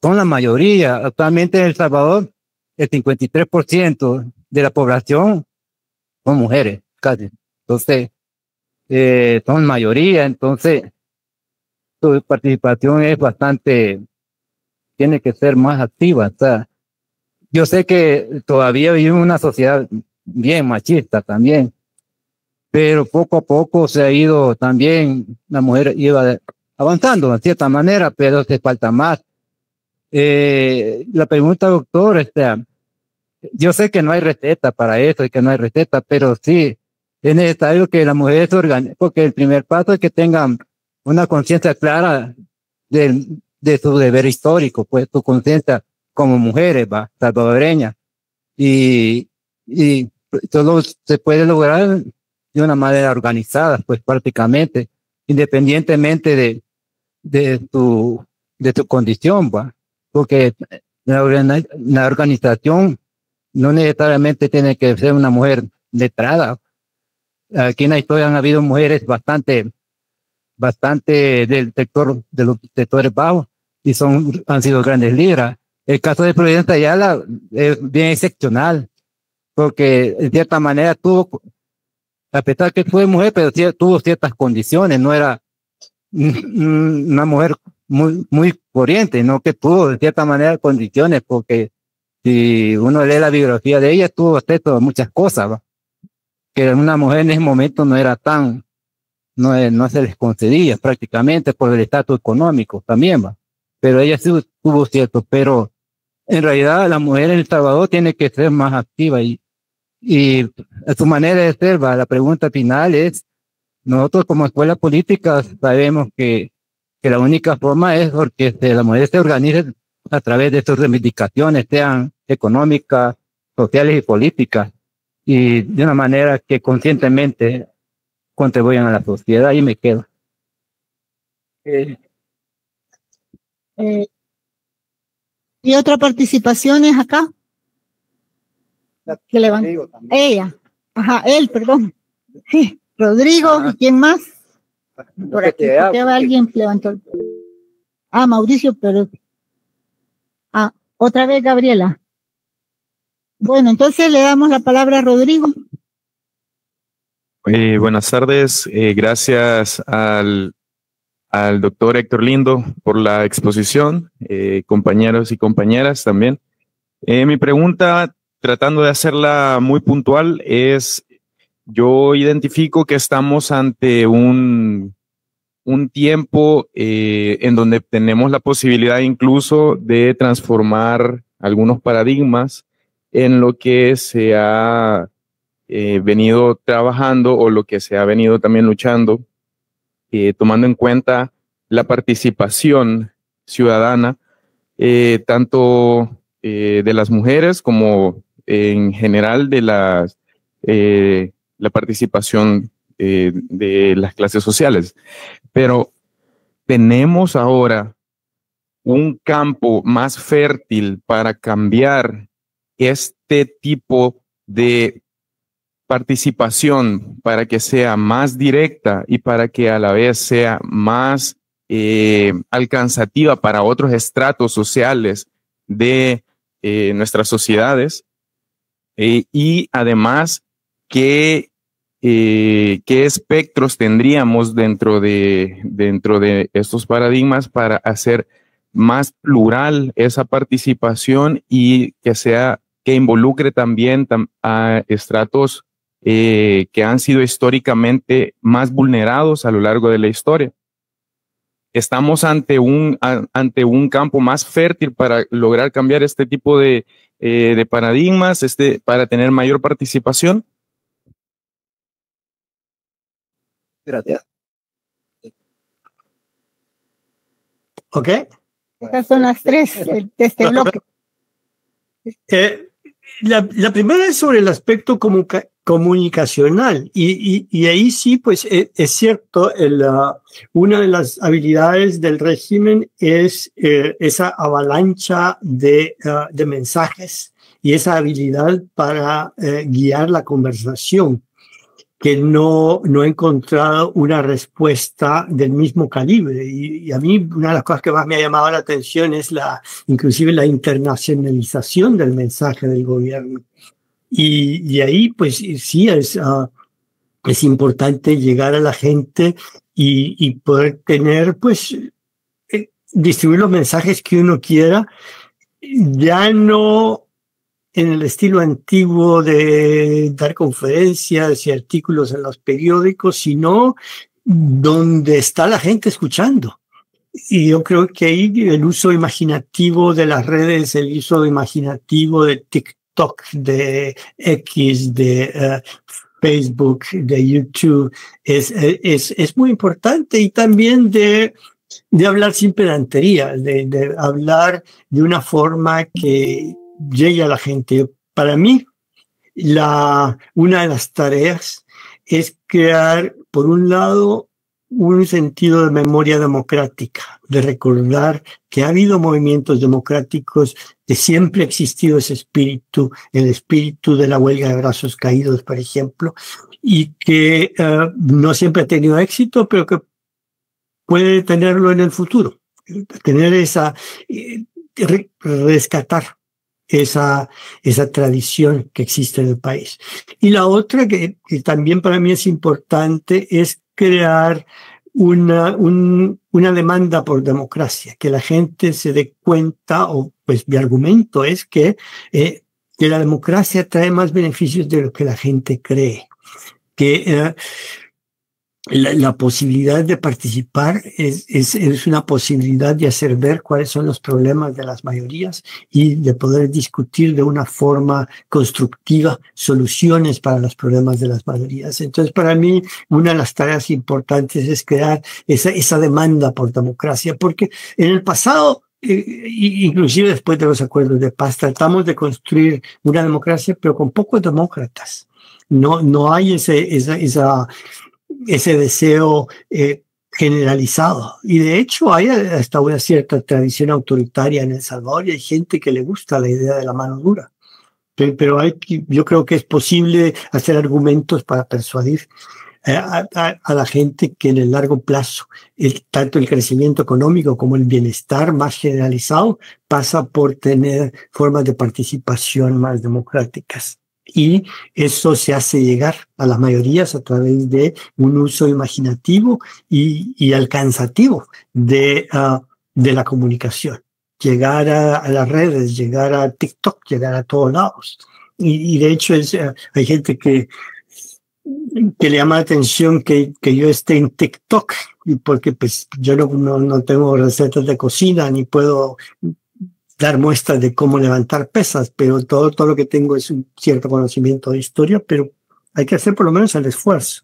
Speaker 11: son la mayoría. Actualmente en El Salvador el 53% de la población son mujeres, casi. Entonces, son mayoría, entonces su participación es tiene que ser más activa. O sea, yo sé que todavía vivimos en una sociedad bien machista también, pero poco a poco se ha ido también, la mujer iba avanzando de cierta manera, pero se falta más. La pregunta, doctor, yo sé que no hay receta para eso y que no hay receta, pero sí es necesario que las mujeres se organicen, porque el primer paso es que tengan una conciencia clara de su deber histórico, pues su conciencia como mujeres, salvadoreñas, y todo se puede lograr de una manera organizada, pues prácticamente, independientemente de tu condición, porque la organización no necesariamente tiene que ser una mujer letrada. Aquí en la historia han habido mujeres bastante del sector, de los sectores bajos, y han sido grandes líderes. El caso de Providencia Ayala es bien excepcional, porque en cierta manera a pesar que fue mujer, pero tuvo ciertas condiciones, no era una mujer muy corriente, no, que tuvo de cierta manera condiciones, porque si uno lee la biografía de ella, tuvo acceso a muchas cosas, ¿va? Que una mujer en ese momento no era tan, no se les concedía prácticamente por el estatus económico también, ¿va? Pero ella sí tuvo cierto, pero en realidad la mujer en El Salvador tiene que ser más activa y a su manera de ser, ¿va? La pregunta final es, nosotros como escuela política sabemos que la única forma es porque la mujer se organice a través de sus reivindicaciones, sean económicas, sociales y políticas, y de una manera que conscientemente contribuyan a la sociedad. Y me quedo.
Speaker 1: ¿Y otras participaciones acá? Que levantó. Ella. Ajá, él, perdón. Sí, Rodrigo, ¿y quién más? Por aquí, alguien levantó el... Mauricio, pero... otra vez Gabriela. Bueno, entonces le damos la palabra a Rodrigo.
Speaker 12: Buenas tardes. Gracias al doctor Héctor Lindo por la exposición, compañeros y compañeras también. Mi pregunta, tratando de hacerla muy puntual, es, yo identifico que estamos ante un tiempo en donde tenemos la posibilidad incluso de transformar algunos paradigmas en lo que se ha venido trabajando o lo que se ha venido también luchando, tomando en cuenta la participación ciudadana, tanto de las mujeres como en general de la participación de las clases sociales. Pero tenemos ahora un campo más fértil para cambiar este tipo de participación, para que sea más directa y para que a la vez sea más alcanzativa para otros estratos sociales de nuestras sociedades, y además qué espectros tendríamos dentro de estos paradigmas para hacer más plural esa participación y que involucre también a estratos que han sido históricamente más vulnerados a lo largo de la historia. Estamos ante un campo más fértil para lograr cambiar este tipo de paradigmas, para tener mayor participación.
Speaker 11: Gracias.
Speaker 2: Ok.
Speaker 1: Estas son las tres de este bloque.
Speaker 2: La primera es sobre el aspecto comunicacional y ahí sí, pues es cierto, una de las habilidades del régimen es esa avalancha de mensajes y esa habilidad para guiar la conversación, que no he encontrado una respuesta del mismo calibre. Y a mí una de las cosas que más me ha llamado la atención es inclusive la internacionalización del mensaje del gobierno. Y ahí pues sí es importante llegar a la gente y poder tener, pues, distribuir los mensajes que uno quiera, ya no en el estilo antiguo de dar conferencias y artículos en los periódicos, sino donde está la gente escuchando. Y yo creo que ahí el uso imaginativo de las redes, el uso imaginativo de TikTok, de X, de Facebook, de YouTube, es muy importante, y también de hablar sin pedantería, de hablar de una forma que llegue a la gente. Para mí, una de las tareas es crear, por un lado, un sentido de memoria democrática, de recordar que ha habido movimientos democráticos, que siempre ha existido ese espíritu, el espíritu de la huelga de brazos caídos, por ejemplo, y que no siempre ha tenido éxito, pero que puede tenerlo en el futuro, tener rescatar esa tradición que existe en el país. Y la otra que también para mí es importante es crear una demanda por democracia, que la gente se dé cuenta, o pues mi argumento es que la democracia trae más beneficios de lo que la gente cree, que la posibilidad de participar es una posibilidad de hacer ver cuáles son los problemas de las mayorías y de poder discutir de una forma constructiva soluciones para los problemas de las mayorías. Entonces, para mí, una de las tareas importantes es crear esa demanda por democracia, porque en el pasado, inclusive después de los acuerdos de paz, tratamos de construir una democracia, pero con pocos demócratas. No hay ese deseo generalizado. Y de hecho hay hasta una cierta tradición autoritaria en El Salvador y hay gente que le gusta la idea de la mano dura. Pero yo creo que es posible hacer argumentos para persuadir a la gente que en el largo plazo tanto el crecimiento económico como el bienestar más generalizado pasa por tener formas de participación más democráticas. Y eso se hace llegar a las mayorías a través de un uso imaginativo y alcanzativo de la comunicación. Llegar a las redes, llegar a TikTok, llegar a todos lados. Y de hecho hay gente que le llama la atención que yo esté en TikTok, porque pues yo no tengo recetas de cocina ni puedo dar muestras de cómo levantar pesas, pero todo lo que tengo es un cierto conocimiento de historia, pero hay que hacer por lo menos el esfuerzo.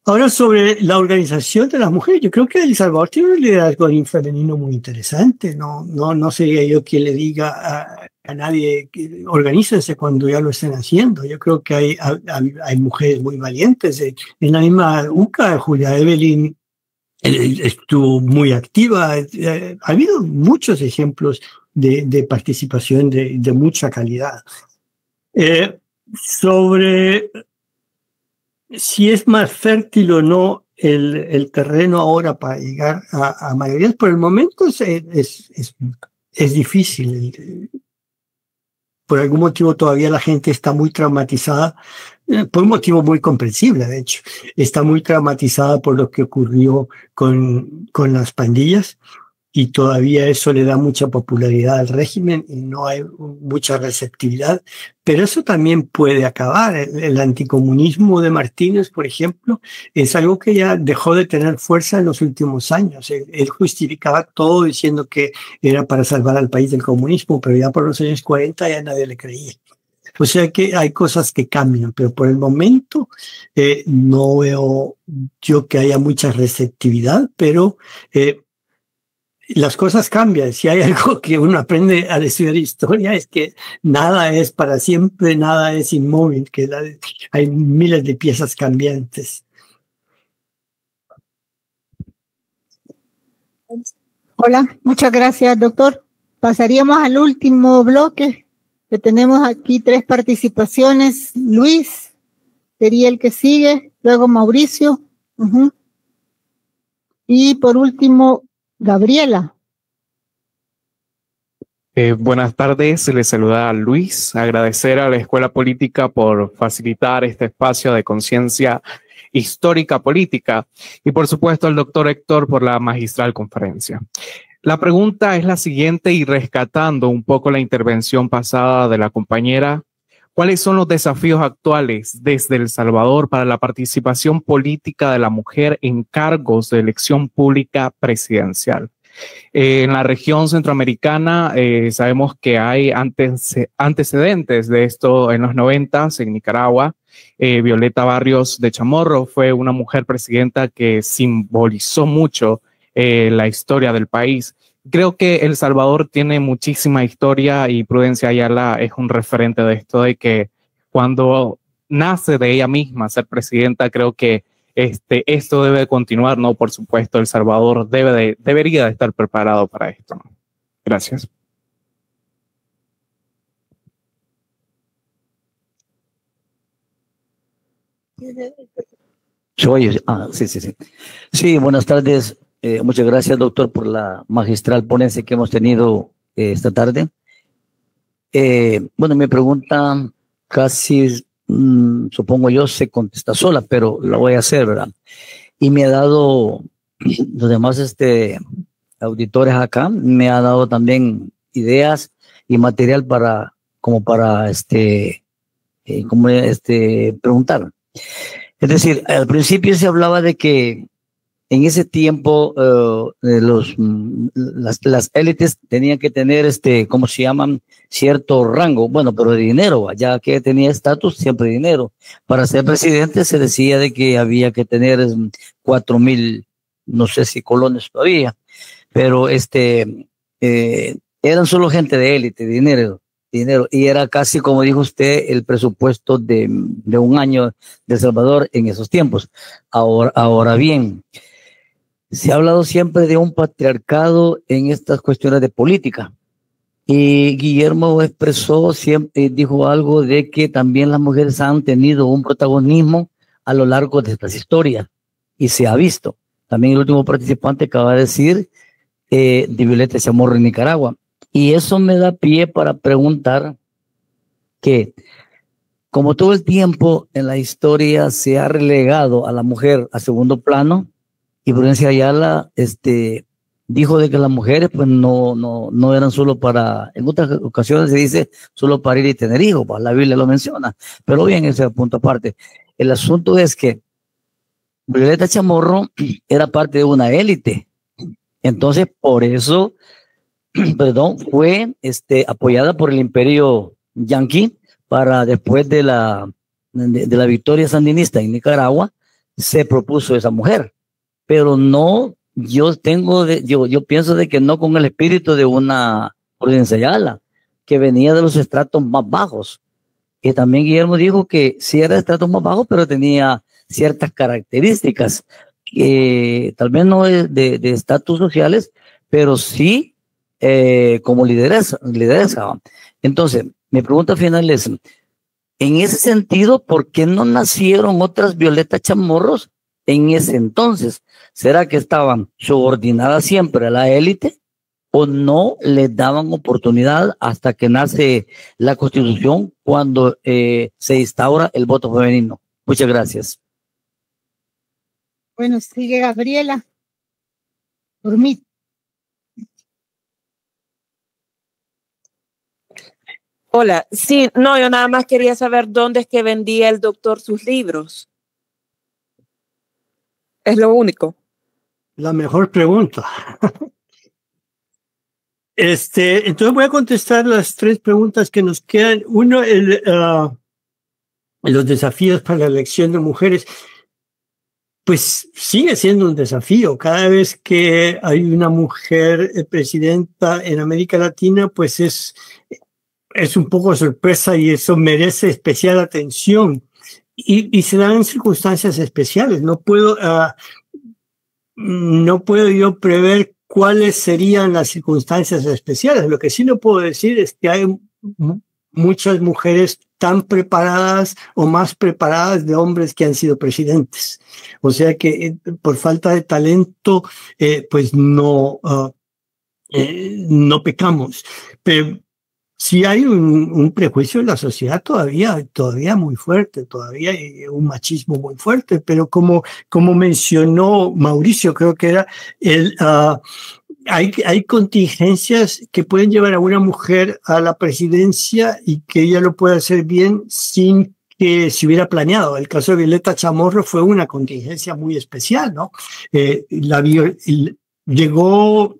Speaker 2: Ahora, sobre la organización de las mujeres, yo creo que El Salvador tiene un liderazgo femenino muy interesante. No sería yo quien le diga a nadie que organícense cuando ya lo estén haciendo. Yo creo que hay mujeres muy valientes. En la misma UCA, Julia Evelyn estuvo muy activa. Ha habido muchos ejemplos de participación de mucha calidad. Sobre si es más fértil o no el terreno ahora para llegar a mayorías, por el momento es difícil. Por algún motivo todavía la gente está muy traumatizada, por un motivo muy comprensible, de hecho. Está muy traumatizada por lo que ocurrió con las pandillas y todavía eso le da mucha popularidad al régimen y no hay mucha receptividad. Pero eso también puede acabar. El anticomunismo de Martínez, por ejemplo, es algo que ya dejó de tener fuerza en los últimos años. Él justificaba todo diciendo que era para salvar al país del comunismo, pero ya por los años 40 ya nadie le creía. O sea que hay cosas que cambian, pero por el momento no veo yo que haya mucha receptividad, pero las cosas cambian. Si hay algo que uno aprende al estudiar historia es que nada es para siempre, nada es inmóvil, que hay miles de piezas cambiantes.
Speaker 1: Hola, muchas gracias, doctor. Pasaríamos al último bloque, que tenemos aquí 3 participaciones. Luis sería el que sigue, luego Mauricio, y por último Gabriela.
Speaker 13: Buenas tardes, les saluda a Luis. Agradecer a la Escuela Política por facilitar este espacio de conciencia histórica política y por supuesto al doctor Héctor por la magistral conferencia. La pregunta es la siguiente y rescatando un poco la intervención pasada de la compañera, ¿cuáles son los desafíos actuales desde El Salvador para la participación política de la mujer en cargos de elección pública presidencial? En la región centroamericana sabemos que hay antecedentes de esto en los 90s en Nicaragua. Violeta Barrios de Chamorro fue una mujer presidenta que simbolizó mucho la historia del país. Creo que El Salvador tiene muchísima historia y Prudencia Ayala es un referente de esto, de que cuando nace de ella misma ser presidenta, creo que esto debe continuar, ¿no? Por supuesto, El Salvador debería de estar preparado para esto, ¿no? Gracias.
Speaker 14: Sí. Sí, buenas tardes. Muchas gracias, doctor, por la magistral ponencia que hemos tenido esta tarde. Bueno, mi pregunta casi, supongo yo, se contesta sola, pero la voy a hacer, ¿verdad? y me ha dado, los demás auditores acá, me ha dado también ideas y material para preguntar. Es decir, al principio se hablaba de que en ese tiempo las élites tenían que tener ¿cómo se llaman? Cierto rango, bueno, pero de dinero, ya que tenía estatus, siempre dinero. Para ser presidente se decía de que había que tener 4,000, no sé si colones todavía, pero eran solo gente de élite, dinero, y era casi, como dijo usted, el presupuesto de un año de El Salvador en esos tiempos. Ahora bien, se ha hablado siempre de un patriarcado en estas cuestiones de política. Y Guillermo expresó siempre, dijo algo de que también las mujeres han tenido un protagonismo a lo largo de estas historias. Y se ha visto. También el último participante acaba de decir de Violeta Chamorro en Nicaragua. Y eso me da pie para preguntar que, como todo el tiempo en la historia se ha relegado a la mujer a segundo plano, y Prudencia Ayala dijo de que las mujeres pues no eran solo para, en otras ocasiones se dice solo para ir y tener hijos, pues la Biblia lo menciona, pero bien, ese punto aparte. El asunto es que Violeta Chamorro era parte de una élite, entonces por eso, perdón, fue apoyada por el imperio yanqui para después de la victoria sandinista en Nicaragua, se propuso esa mujer. Pero no, yo pienso de que no con el espíritu de una Prudencia Ayala, que venía de los estratos más bajos. Y también Guillermo dijo que sí era de estratos más bajos, pero tenía ciertas características, tal vez no de estatus sociales, pero sí como lideresa. Entonces, mi pregunta final es, en ese sentido, ¿por qué no nacieron otras Violeta Chamorros en ese entonces? ¿Será que estaban subordinadas siempre a la élite o no les daban oportunidad hasta que nace la Constitución cuando se instaura el voto femenino? Muchas gracias.
Speaker 1: Bueno, sigue Gabriela. Por mí.
Speaker 5: Hola, sí, no, yo nada más quería saber dónde es que vendía el doctor sus libros. Es lo único.
Speaker 2: La mejor pregunta. Entonces voy a contestar las 3 preguntas que nos quedan. Uno, los desafíos para la elección de mujeres. Pues sigue siendo un desafío. Cada vez que hay una mujer presidenta en América Latina, pues es un poco sorpresa y eso merece especial atención. Y se dan en circunstancias especiales. No puedo yo prever cuáles serían las circunstancias especiales. Lo que sí no puedo decir es que hay muchas mujeres tan preparadas o más preparadas de hombres que han sido presidentes. O sea que por falta de talento, pues no pecamos. Pero sí hay un prejuicio en la sociedad todavía muy fuerte, todavía hay un machismo muy fuerte, pero como mencionó Mauricio, creo que era, hay contingencias que pueden llevar a una mujer a la presidencia y que ella lo pueda hacer bien sin que se hubiera planeado. El caso de Violeta Chamorro fue una contingencia muy especial, ¿no? Llegó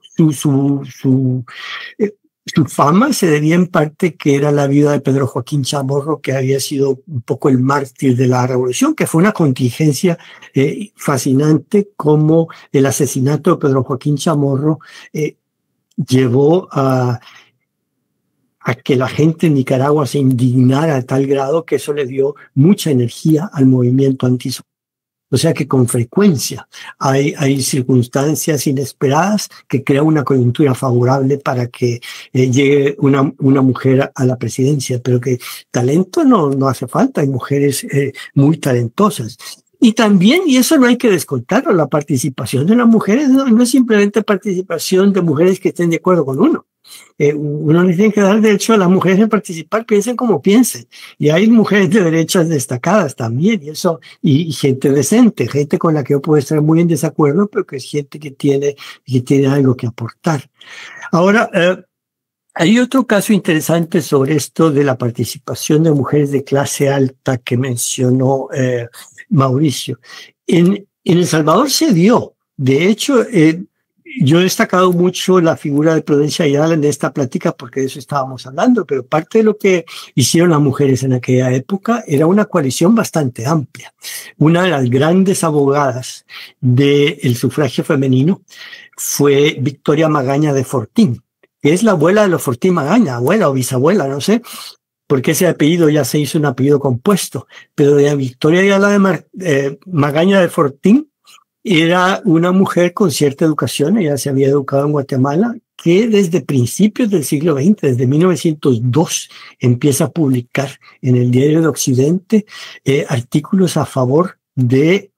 Speaker 2: su fama se debía en parte que era la viuda de Pedro Joaquín Chamorro, que había sido un poco el mártir de la revolución, que fue una contingencia fascinante, como el asesinato de Pedro Joaquín Chamorro llevó a que la gente en Nicaragua se indignara a tal grado que eso le dio mucha energía al movimiento antisocialista. O sea que con frecuencia hay circunstancias inesperadas que crean una coyuntura favorable para que llegue una mujer a la presidencia, pero que talento no hace falta, hay mujeres muy talentosas. Y también, y eso no hay que descontarlo, la participación de las mujeres no es simplemente participación de mujeres que estén de acuerdo con uno. Uno le tiene que dar derecho a las mujeres en participar, piensen como piensen. Y hay mujeres de derechas destacadas también, y eso, y gente decente, gente con la que yo puedo estar muy en desacuerdo, pero que es gente que tiene algo que aportar. Ahora, hay otro caso interesante sobre esto de la participación de mujeres de clase alta que mencionó Mauricio. En El Salvador se dio. De hecho, yo he destacado mucho la figura de Prudencia Ayala en esta plática porque de eso estábamos hablando, pero parte de lo que hicieron las mujeres en aquella época era una coalición bastante amplia. Una de las grandes abogadas del sufragio femenino fue Victoria Magaña de Fortín, que es la abuela de los Fortín Magaña, abuela o bisabuela, no sé, porque ese apellido ya se hizo un apellido compuesto, pero de Victoria Ayala de Magaña de Fortín era una mujer con cierta educación, ella se había educado en Guatemala, que desde principios del siglo XX, desde 1902, empieza a publicar en el Diario de Occidente artículos a favor de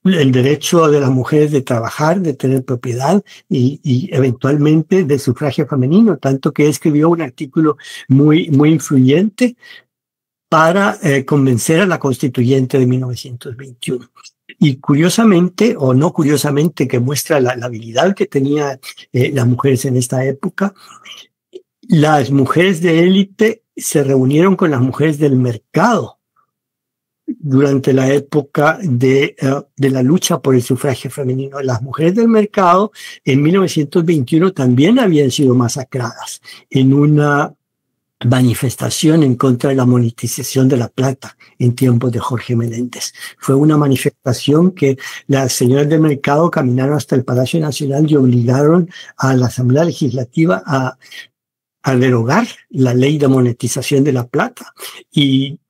Speaker 2: el derecho de las mujeres de trabajar, de tener propiedad y eventualmente del sufragio femenino, tanto que escribió un artículo muy influyente para convencer a la constituyente de 1921. Y curiosamente, o no curiosamente, que muestra la habilidad que tenían las mujeres en esta época, las mujeres de élite se reunieron con las mujeres del mercado durante la época de la lucha por el sufragio femenino. Las mujeres del mercado en 1921 también habían sido masacradas en una manifestación en contra de la monetización de la plata en tiempos de Jorge Meléndez. Fue una manifestación que las señoras del mercado caminaron hasta el Palacio Nacional y obligaron a la Asamblea Legislativa a derogar la ley de monetización de la plata. Y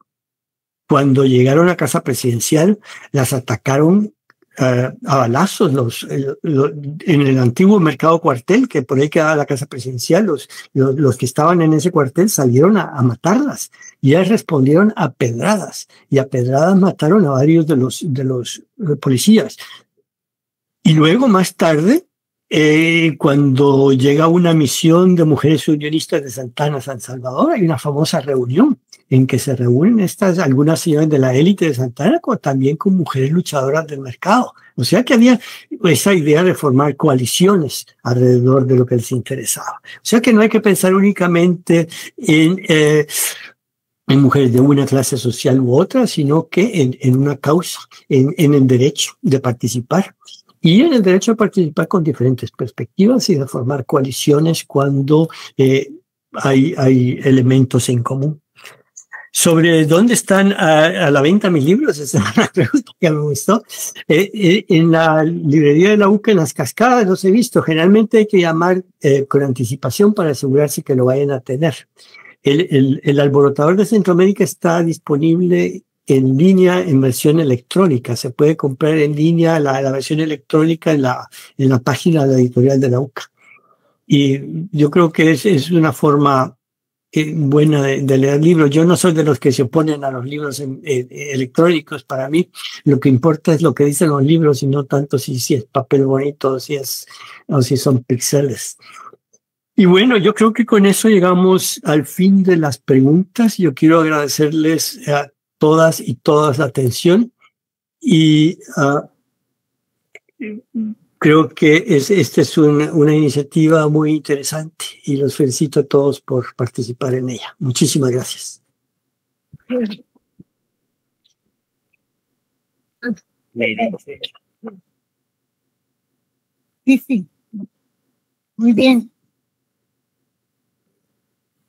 Speaker 2: cuando llegaron a Casa Presidencial, las atacaron a balazos en el antiguo mercado cuartel, que por ahí quedaba la Casa Presidencial. Los que estaban en ese cuartel salieron a matarlas y ellas respondieron a pedradas, y a pedradas mataron a varios de los policías. Y luego, más tarde, cuando llega una misión de mujeres unionistas de Santana a San Salvador, hay una famosa reunión en que se reúnen algunas señoras de la élite de Santana también con mujeres luchadoras del mercado. O sea que había esa idea de formar coaliciones alrededor de lo que les interesaba. O sea que no hay que pensar únicamente en mujeres de una clase social u otra, sino que en una causa, en el derecho de participar. Y en el derecho a participar con diferentes perspectivas y de formar coaliciones cuando hay elementos en común. Sobre dónde están a la venta mis libros, esa es una pregunta que me gustó. En la librería de la UCA, en Las Cascadas, los he visto. Generalmente hay que llamar con anticipación para asegurarse que lo vayan a tener. El Alborotador de Centroamérica está disponible en línea en versión electrónica. Se puede comprar en línea la versión electrónica en la página de la editorial de la UCA. Y yo creo que es una forma buena de leer libros. Yo no soy de los que se oponen a los libros electrónicos. Para mí lo que importa es lo que dicen los libros y no tanto si es papel bonito o si son píxeles. Y bueno, yo creo que con eso llegamos al fin de las preguntas. Yo quiero agradecerles a todas y todas la atención y creo que esta es una iniciativa muy interesante y los felicito a todos por participar en ella. Muchísimas gracias.
Speaker 1: Sí. Muy bien.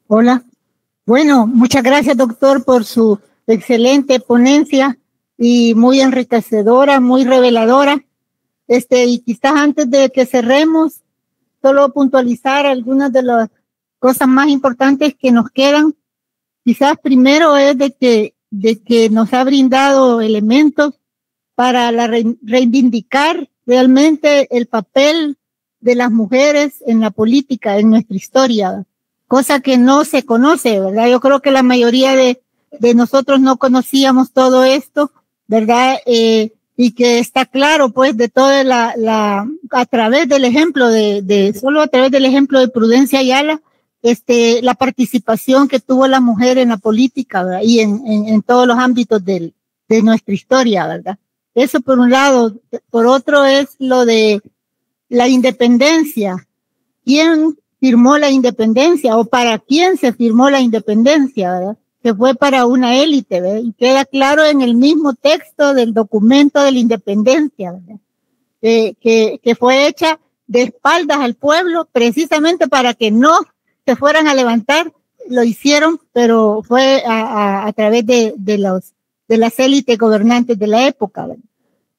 Speaker 1: Hola. Bueno, muchas gracias, doctor, por su excelente ponencia y muy enriquecedora, muy reveladora. Y quizás antes de que cerremos, solo puntualizar algunas de las cosas más importantes que nos quedan. Quizás primero es de que nos ha brindado elementos para reivindicar realmente el papel de las mujeres en la política, en nuestra historia, cosa que no se conoce, ¿verdad? Yo creo que la mayoría de nosotros no conocíamos todo esto, ¿verdad? y que está claro, pues, de toda a través del ejemplo solo a través del ejemplo de Prudencia Ayala, la participación que tuvo la mujer en la política, ¿verdad? Y en todos los ámbitos de nuestra historia, ¿verdad? Eso por un lado. Por otro es lo de la independencia. ¿Quién firmó la independencia o para quién se firmó la independencia, ¿verdad? Que fue para una élite, ¿verdad? Y queda claro en el mismo texto del documento de la independencia, ¿verdad? Que fue hecha de espaldas al pueblo precisamente para que no se fueran a levantar. Lo hicieron, pero fue a través de las élites gobernantes de la época, ¿verdad?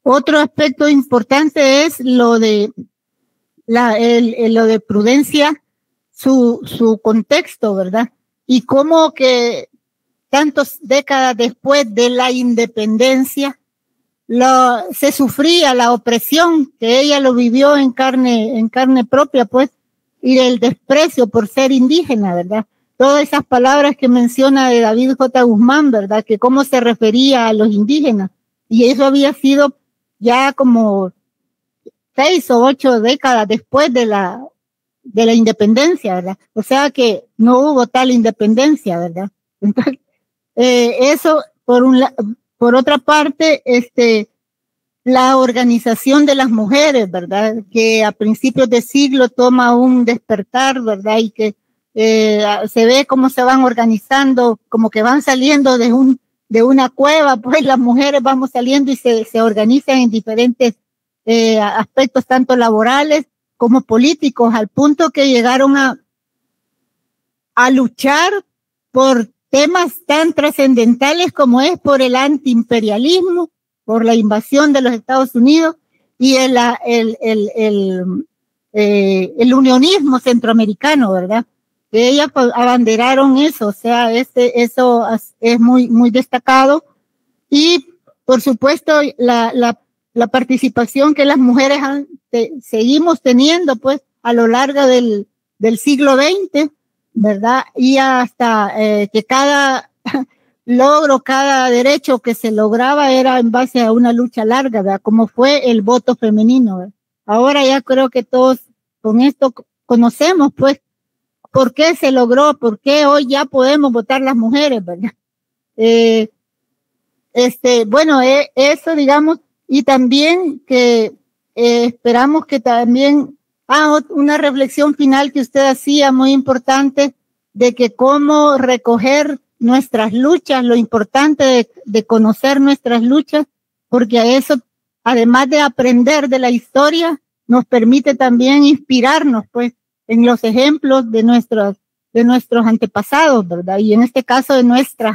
Speaker 1: Otro aspecto importante es lo de Prudencia, su contexto, ¿verdad? Y cómo que tantas décadas después de la independencia se sufría la opresión, que ella lo vivió en carne propia, pues, y el desprecio por ser indígena, ¿verdad? Todas esas palabras que menciona de David J. Guzmán, ¿verdad? Que cómo se refería a los indígenas. Y eso había sido ya como 6 o 8 décadas después de la independencia, ¿verdad? O sea que no hubo tal independencia, ¿verdad? Entonces, eso por otra parte, la organización de las mujeres, ¿verdad? Que a principios de siglo toma un despertar, ¿verdad? Y que se ve cómo se van organizando, como que van saliendo de una cueva, pues las mujeres vamos saliendo y se organizan en diferentes aspectos, tanto laborales como políticos, al punto que llegaron a luchar por temas tan trascendentales como es por el antiimperialismo, por la invasión de los Estados Unidos y el unionismo centroamericano, ¿verdad? Que ellas abanderaron eso, o sea, eso es muy destacado. Y, por supuesto, la participación que las mujeres seguimos teniendo, pues, a lo largo del siglo XX, ¿verdad? Y hasta que cada logro, cada derecho que se lograba era en base a una lucha larga, ¿verdad? Como fue el voto femenino, ¿verdad? Ahora ya creo que todos con esto conocemos, pues, por qué se logró, por qué hoy ya podemos votar las mujeres, ¿verdad? Bueno, eso, digamos, y también que esperamos que también, una reflexión final que usted hacía muy importante, de que cómo recoger nuestras luchas, lo importante de conocer nuestras luchas, porque a eso, además de aprender de la historia, nos permite también inspirarnos, pues, en los ejemplos de nuestros antepasados, ¿verdad? Y en este caso de nuestras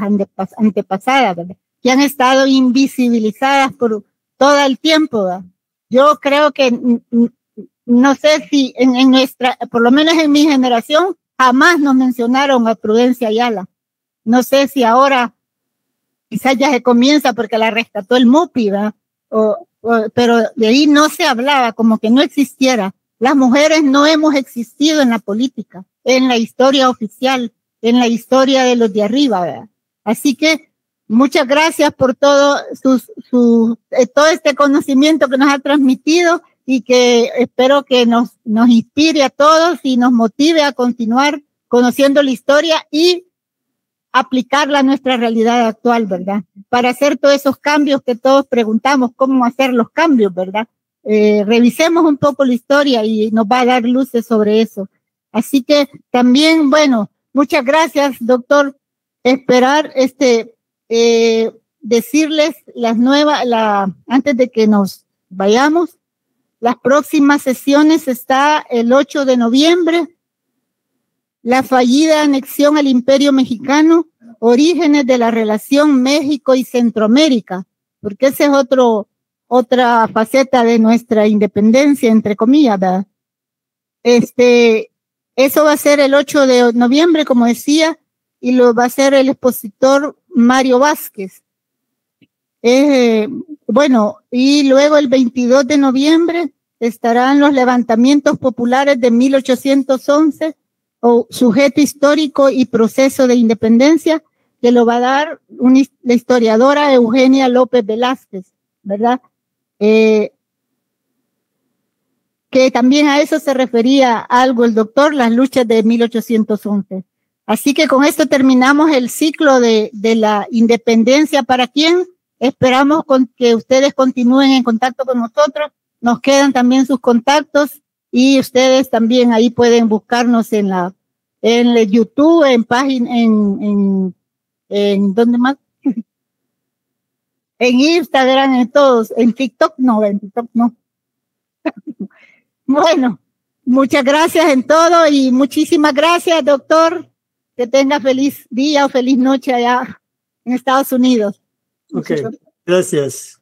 Speaker 1: antepasadas, ¿verdad? Que han estado invisibilizadas por todo el tiempo, ¿verdad? Yo creo que, no sé si en nuestra, por lo menos en mi generación, jamás nos mencionaron a Prudencia Ayala. No sé si ahora quizás ya se comienza porque la rescató el MUPI, ¿verdad? Pero de ahí no se hablaba, como que no existiera. Las mujeres no hemos existido en la política, en la historia oficial, en la historia de los de arriba, ¿verdad? Así que muchas gracias por todo todo este conocimiento que nos ha transmitido y que espero que nos inspire a todos y nos motive a continuar conociendo la historia y aplicarla a nuestra realidad actual, ¿verdad? Para hacer todos esos cambios que todos preguntamos, cómo hacer los cambios, ¿verdad? Revisemos un poco la historia y nos va a dar luces sobre eso. Así que también, bueno, muchas gracias, doctor. Esperar, decirles antes de que nos vayamos, las próximas sesiones está el 8 de noviembre, la fallida anexión al Imperio Mexicano, orígenes de la relación México y Centroamérica, porque ese es otra faceta de nuestra independencia, entre comillas, ¿verdad? Eso va a ser el 8 de noviembre, como decía, y lo va a hacer el expositor Mario Vázquez. Bueno, y luego el 22 de noviembre estarán los levantamientos populares de 1811, o sujeto histórico y proceso de independencia, que lo va a dar la historiadora Eugenia López Velázquez, ¿verdad? que también a eso se refería algo el doctor, las luchas de 1811. Así que con esto terminamos el ciclo de la independencia. ¿Para quién? Esperamos que ustedes continúen en contacto con nosotros. Nos quedan también sus contactos y ustedes también ahí pueden buscarnos en el YouTube, en página, en ¿dónde más? En Instagram, en todos, en TikTok no. Bueno, muchas gracias en todo y muchísimas gracias, doctor. Que tenga feliz día o feliz noche allá en Estados Unidos.
Speaker 2: Ok, gracias.